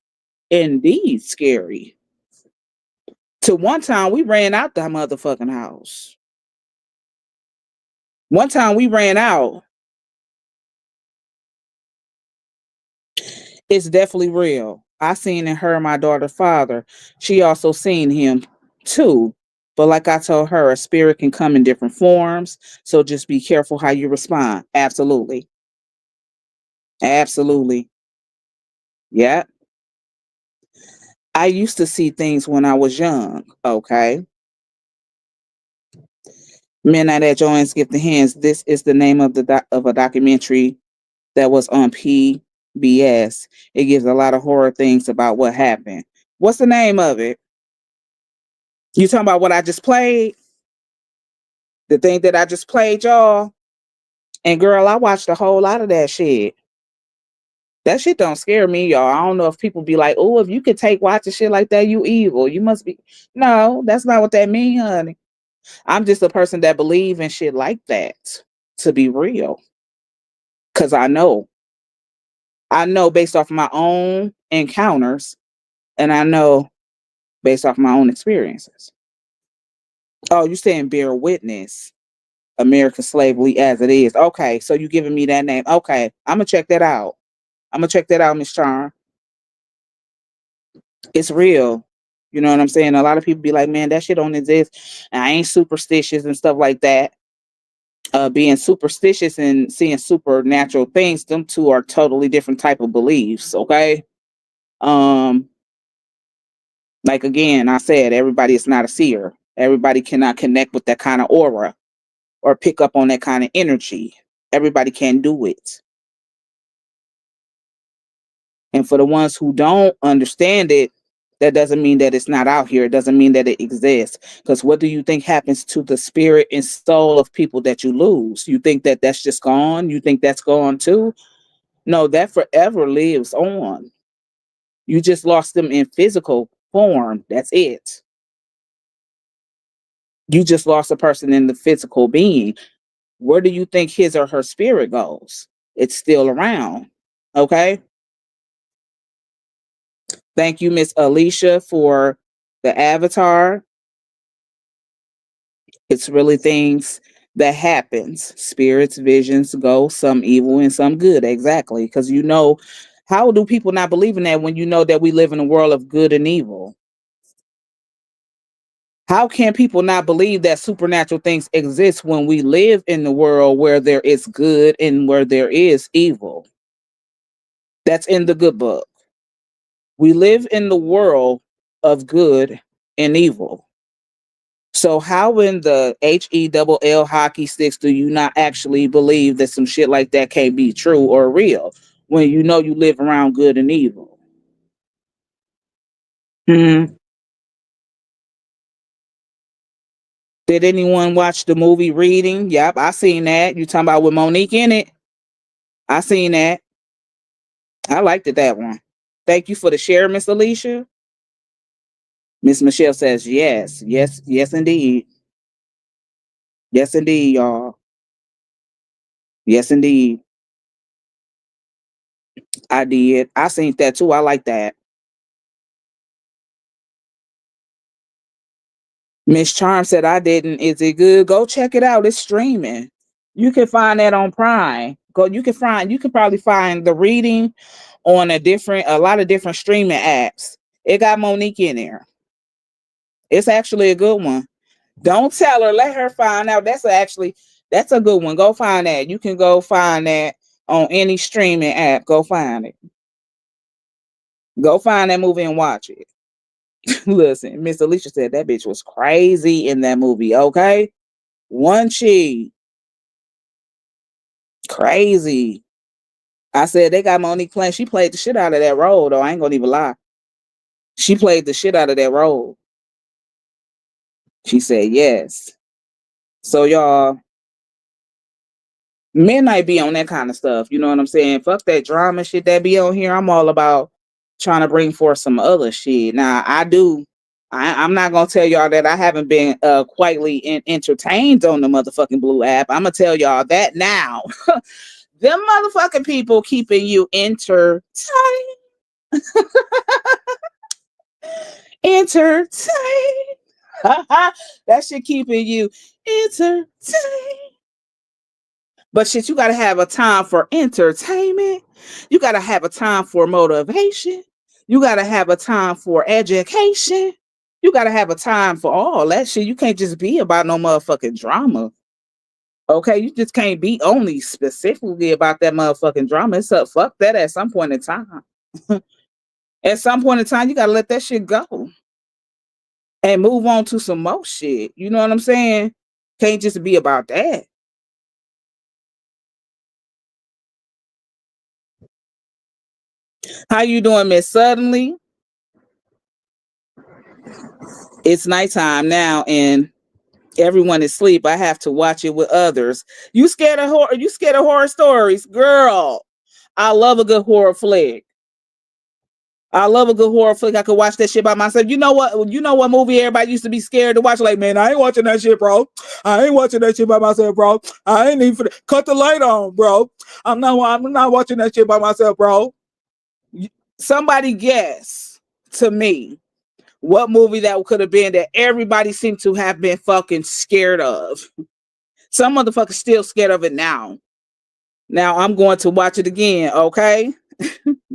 indeed scary. To one time we ran out that motherfucking house. One time we ran out. It's definitely real. I seen in her my daughter's father. She also seen him too. But like I told her, a spirit can come in different forms. So just be careful how you respond. Absolutely. Absolutely. Yeah. I used to see things when I was young. Okay. Midnight at Joanne's Gift of Hands. This is the name of of a documentary that was on PBS. It gives a lot of horror things about what happened. What's the name of it? You talking about what I just played? The thing that I just played, y'all? And girl, I watched a whole lot of that shit. That shit don't scare me, y'all. I don't know if people be like, oh, if you could take watching shit like that, you evil. You must be. No, that's not what that mean, honey. I'm just a person that believe in shit like that to be real. Cause I know based off my own encounters, and I know based off my own experiences. Oh, you saying bear witness American slavery as it is. Okay, so you giving me that name. Okay, I'm gonna check that out. Miss Charm. It's real. You know what I'm saying? A lot of people be like, man, that shit don't exist. And I ain't superstitious and stuff like that. Being superstitious and seeing supernatural things, them two are totally different type of beliefs. Okay. Like again, I said, everybody is not a seer. Everybody cannot connect with that kind of aura or pick up on that kind of energy. Everybody can do it. And for the ones who don't understand it, that doesn't mean that it's not out here. It doesn't mean that it exists. Because what do you think happens to the spirit and soul of people that you lose? You think that that's just gone? You think that's gone too? No, that forever lives on. You just lost them in physical form. That's it. You just lost a person in the physical being. Where do you think his or her spirit goes? It's still around. Okay. Thank you, Miss Alicia, for the avatar. It's really things that happens. Spirits, visions, ghosts, some evil and some good. Exactly. Because how do people not believe in that when you know that we live in a world of good and evil? How can people not believe that supernatural things exist when we live in the world where there is good and where there is evil? That's in the good book. We live in the world of good and evil. So how in the HELL hockey sticks do you not actually believe that some shit like that can't be true or real? when you know you live around good and evil. Hmm. Did anyone watch the movie Reading? Yep, I seen that. You talking about with Monique in it? I seen that. I liked it, that one. Thank you for the share, Miss Alicia. Miss Michelle says yes, yes, yes, indeed. Yes, indeed, y'all. Yes, indeed. I did. I seen that too. I like that. Miss Charm said I didn't. Is it good? Go check it out. It's streaming. You can find that on Prime. Go. You can probably find the Reading on a lot of different streaming apps. It got Monique in there. It's actually a good one. Don't tell her. Let her find out. That's a good one. Go find that. You can go find that on any streaming app. Go find it. Go find that movie and watch it. Listen, Miss Alicia said that bitch was crazy in that movie. Okay, one she crazy. I said they got Monique playing. She played the shit out of that role, though. I ain't gonna even lie. She played the shit out of that role. She said yes. So y'all, midnight be on that kind of stuff. You know what I'm saying? Fuck that drama shit that be on here. I'm all about trying to bring forth some other shit. Now I'm not gonna tell y'all that I haven't been quietly entertained on the motherfucking Blue app. I'm gonna tell y'all that now. Them motherfucking people keeping you entertained. Entertained. That shit keeping you entertained. But shit, you gotta have a time for entertainment. You gotta have a time for motivation. You gotta have a time for education. You gotta have a time for all that shit. You can't just be about no motherfucking drama. Okay, you just can't be only specifically about that motherfucking drama. It's up. Fuck that at some point in time. At some point in time, you gotta let that shit go and move on to some more shit. You know what I'm saying? Can't just be about that. How you doing, Miss Suddenly? It's nighttime now and everyone is asleep. I have to watch it with others. You scared of horror? You scared of horror stories? Girl, I love a good horror flick. I love a good horror flick. I could watch that shit by myself. You know what? You know what movie everybody used to be scared to watch? Like, man, I ain't watching that shit, bro. I ain't watching that shit by myself, bro. I ain't even cut the light on, bro. I'm not watching that shit by myself, bro. Somebody guess to me what movie that could have been that everybody seemed to have been fucking scared of. Some motherfuckers still scared of it now. Now I'm going to watch it again, okay?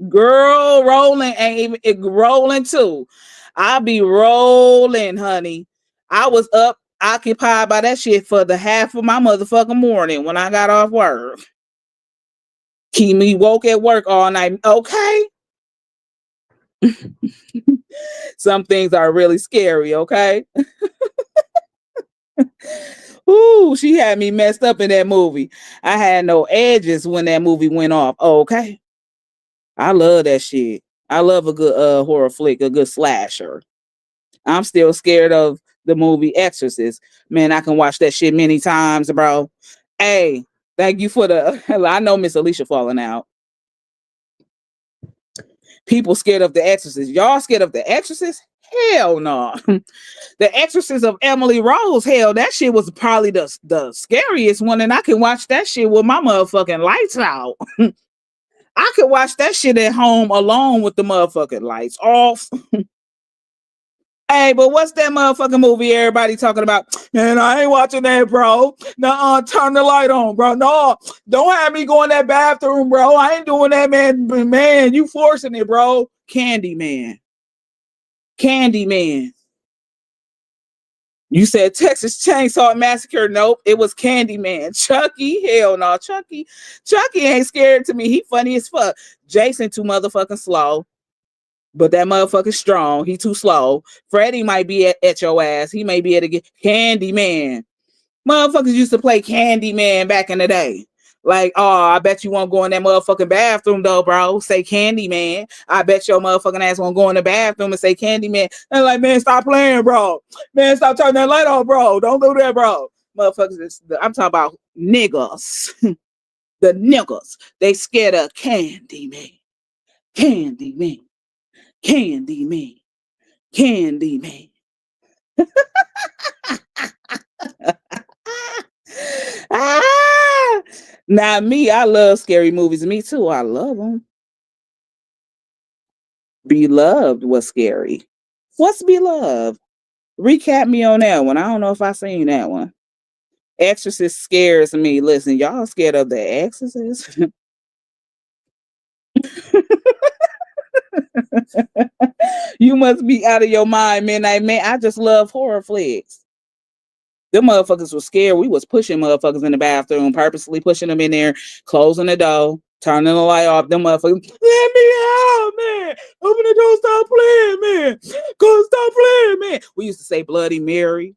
Girl, rolling ain't even rolling too. I'll be rolling, honey. I was up occupied by that shit for the half of my motherfucking morning when I got off work. Keep me woke at work all night, okay? Some things are really scary, okay? Ooh, she had me messed up in that movie. I had no edges when that movie went off, okay? I love that shit. I love a good horror flick, a good slasher. I'm still scared of the movie Exorcist. Man, I can watch that shit many times, bro. Hey, thank you for the I know Miss Alicia falling out. People scared of the Exorcist. Y'all scared of the Exorcist? Hell no. The Exorcist of Emily Rose, hell, that shit was probably the scariest one, and I can watch that shit with my motherfucking lights out. I could watch that shit at home alone with the motherfucking lights off. Hey, but what's that motherfucking movie everybody talking about? Man, I ain't watching that, bro. Nuh-uh, turn the light on, bro. No, don't have me go in that bathroom, bro. I ain't doing that, man. Man, you forcing it, bro. Candyman. Candyman. You said Texas Chainsaw Massacre. Nope, it was Candyman. Chucky, hell no. Chucky ain't scared to me. He funny as fuck. Jason too motherfucking slow. But that motherfucker strong. He too slow. Freddy might be at your ass. He may be able to get Candyman. Motherfuckers used to play Candyman back in the day. Like, oh, I bet you won't go in that motherfucking bathroom though, bro. Say Candyman. I bet your motherfucking ass won't go in the bathroom and say Candyman. And like, man, stop playing, bro. Man, stop turning that light off, bro. Don't do that, bro. Motherfuckers, I'm talking about niggas. The niggas. They scared of Candyman. Candyman. Candyman. Candyman. Ah! Now me, I love scary movies. Me too. I love them. Beloved was scary. What's Beloved? Recap me on that one. I don't know if I seen that one. Exorcist scares me. Listen, y'all scared of the Exorcist? You must be out of your mind, man. I just love horror flicks. Them motherfuckers was scared. We was pushing motherfuckers in the bathroom, purposely pushing them in there, closing the door, turning the light off. Them motherfuckers, let me out, man. Open the door, stop playing, man. Go, stop playing, man. We used to say Bloody Mary.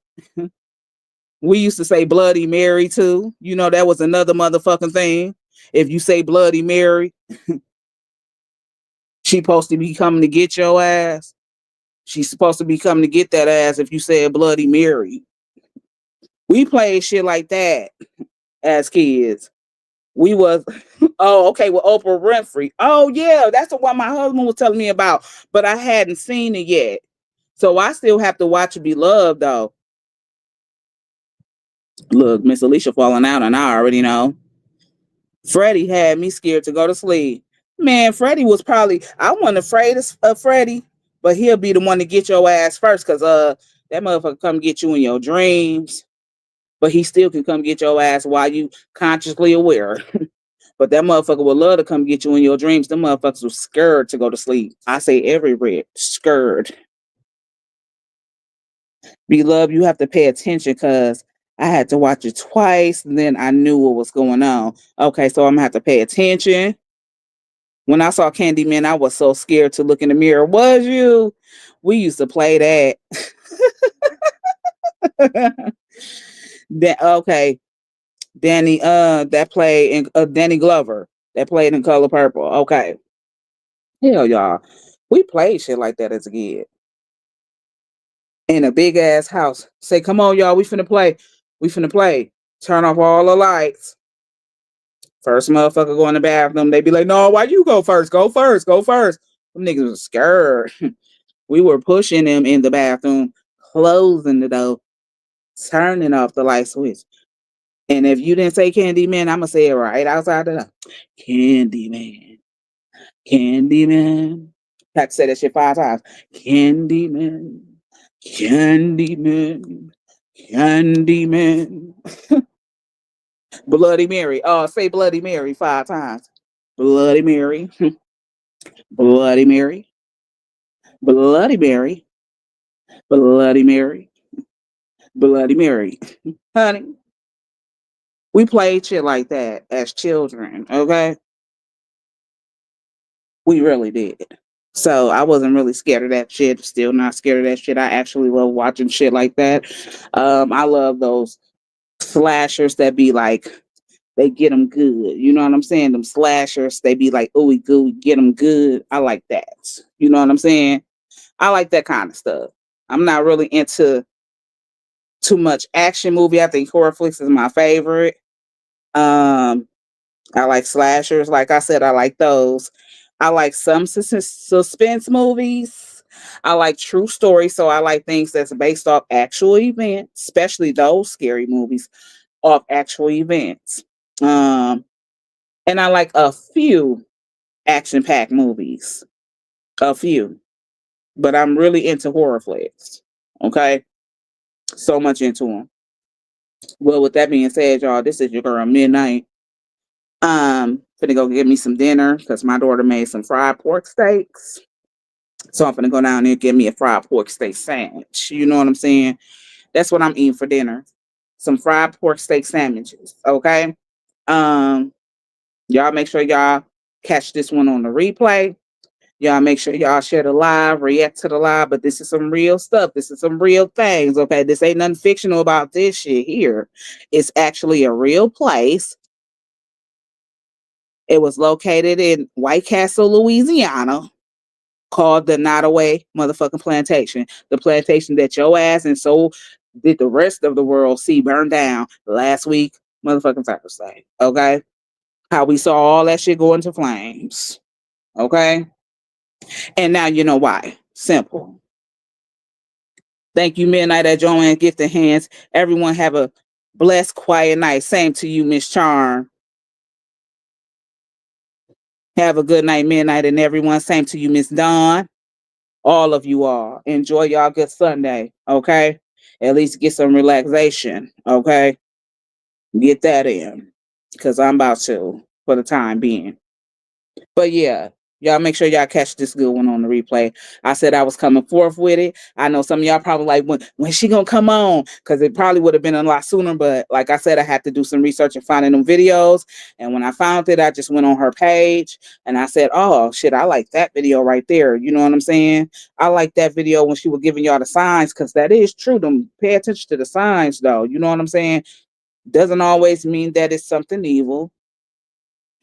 We used to say Bloody Mary too. You know, that was another motherfucking thing. If you say Bloody Mary, she supposed to be coming to get your ass. She's supposed to be coming to get that ass if you say Bloody Mary. We played shit like that as kids. We was, oh, okay, with Oprah Winfrey. Oh, yeah, that's the one my husband was telling me about, but I hadn't seen it yet. So I still have to watch Beloved, though. Look, Miss Alicia falling out, and I already know. Freddie had me scared to go to sleep. Man, Freddie was probably, I wasn't afraid of Freddie, but he'll be the one to get your ass first, because that motherfucker come get you in your dreams. But he still can come get your ass while you consciously aware. But that motherfucker would love to come get you in your dreams. Them motherfuckers were scared to go to sleep. I say every red, scared. Beloved, you have to pay attention because I had to watch it twice. And then I knew what was going on. Okay, so I'm going to have to pay attention. When I saw Candyman, I was so scared to look in the mirror. Was you? We used to play that. Okay, Danny, that played in Danny Glover, that played in Color Purple. Okay, hell, y'all, we played shit like that as a kid in a big ass house. Say, come on, y'all, we finna play. We finna play. Turn off all the lights. First motherfucker go in the bathroom. They be like, no, why you go first? Go first. Go first. Them niggas was scared. We were pushing them in the bathroom, closing the door, turning off the light switch. And if you didn't say Candyman, I'm going to say it right outside the door. Candyman. Candyman. I have to say that shit 5 times. Candyman. Candyman. Candyman. Bloody Mary. Oh, say Bloody Mary 5 times. Bloody Mary. Bloody Mary. Bloody Mary. Bloody Mary. Bloody Mary. Honey. We played shit like that as children, okay? We really did. So I wasn't really scared of that shit. Still not scared of that shit. I actually love watching shit like that. I love those slashers that be like, they get them good. You know what I'm saying? Them slashers, they be like, ooey gooey, get them good. I like that. You know what I'm saying? I like that kind of stuff. I'm not really into too much action movie. I think horror flicks is my favorite. I like slashers. Like I said, I like those. I like some suspense movies. I like true stories. So I like things that's based off actual events, especially those scary movies off actual events. And I like a few action-packed movies. A few. But I'm really into horror flicks. Okay? So much into them. Well, with that being said, y'all, this is your girl Midnight. Finna go get me some dinner because my daughter made some fried pork steaks. So I'm finna go down there and get me a fried pork steak sandwich. You know what I'm saying? That's what I'm eating for dinner. Some fried pork steak sandwiches. Okay. Y'all make sure y'all catch this one on the replay. Y'all make sure y'all share the live, react to the live, but this is some real stuff. This is some real things. Okay. This ain't nothing fictional about this shit here. It's actually a real place. It was located in White Castle, Louisiana, called the Nottoway motherfucking plantation. The plantation that your ass and so did the rest of the world see burn down last week, motherfucking Thursday. Okay? How we saw all that shit go into flames. Okay? And now you know why. Simple. Thank you, Midnight at Joanne Gifted Hands. Everyone have a blessed, quiet night. Same to you, Miss Charm. Have a good night, Midnight, and everyone. Same to you, Miss Dawn. All of you all. Enjoy y'all good Sunday, okay? At least get some relaxation, okay? Get that in. Because I'm about to, for the time being. But yeah, y'all make sure y'all catch this good one on the replay. I said I was coming forth with it. I know some of y'all probably like, when she gonna come on? Because it probably would have been a lot sooner. But like I said, I had to do some research and finding them videos. And when I found it, I just went on her page and I said, oh shit, I like that video right there. You know what I'm saying? I like that video when she was giving y'all the signs, because that is true. Pay attention to the signs though. You know what I'm saying? Doesn't always mean that it's something evil.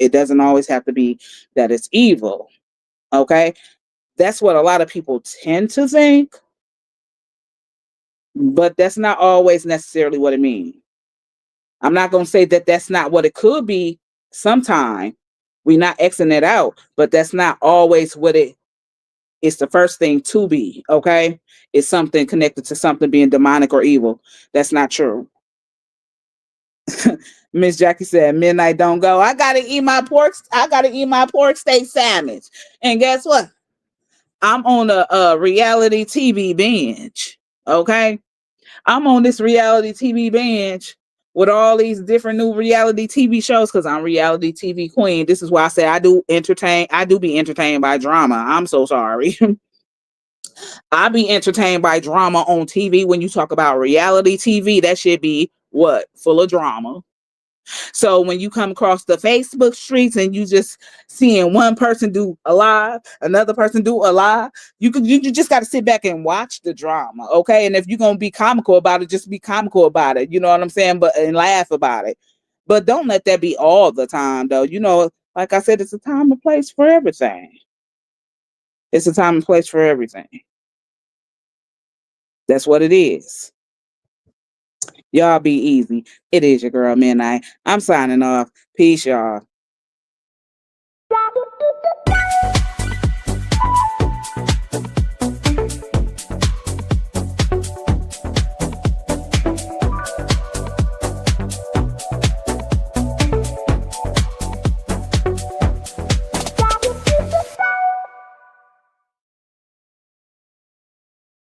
It doesn't always have to be that it's evil. Okay? That's what a lot of people tend to think. But that's not always necessarily what it means. I'm not going to say that that's not what it could be sometime. We're not Xing it out. But that's not always what it's the first thing to be. Okay? It's something connected to something being demonic or evil. That's not true. Miss Jackie said, midnight don't go. I gotta eat my pork steak sandwich. And guess what? I'm on a reality TV binge. Okay? I'm on this reality TV binge with all these different new reality TV shows because I'm reality TV queen. This is why I say I do be entertained by drama. I'm so sorry. I be entertained by drama on TV. When you talk about reality TV, that should be what? Full of drama. So when you come across the Facebook streets and you just seeing one person do a live, another person do a live, you just got to sit back and watch the drama, okay? And if you're gonna be comical about it, just be comical about it. You know what I'm saying? And laugh about it. But don't let that be all the time, though. You know, like I said, it's a time and place for everything. It's a time and place for everything. That's what it is. Y'all be easy. It is your girl, Midnight. I'm signing off. Peace, y'all.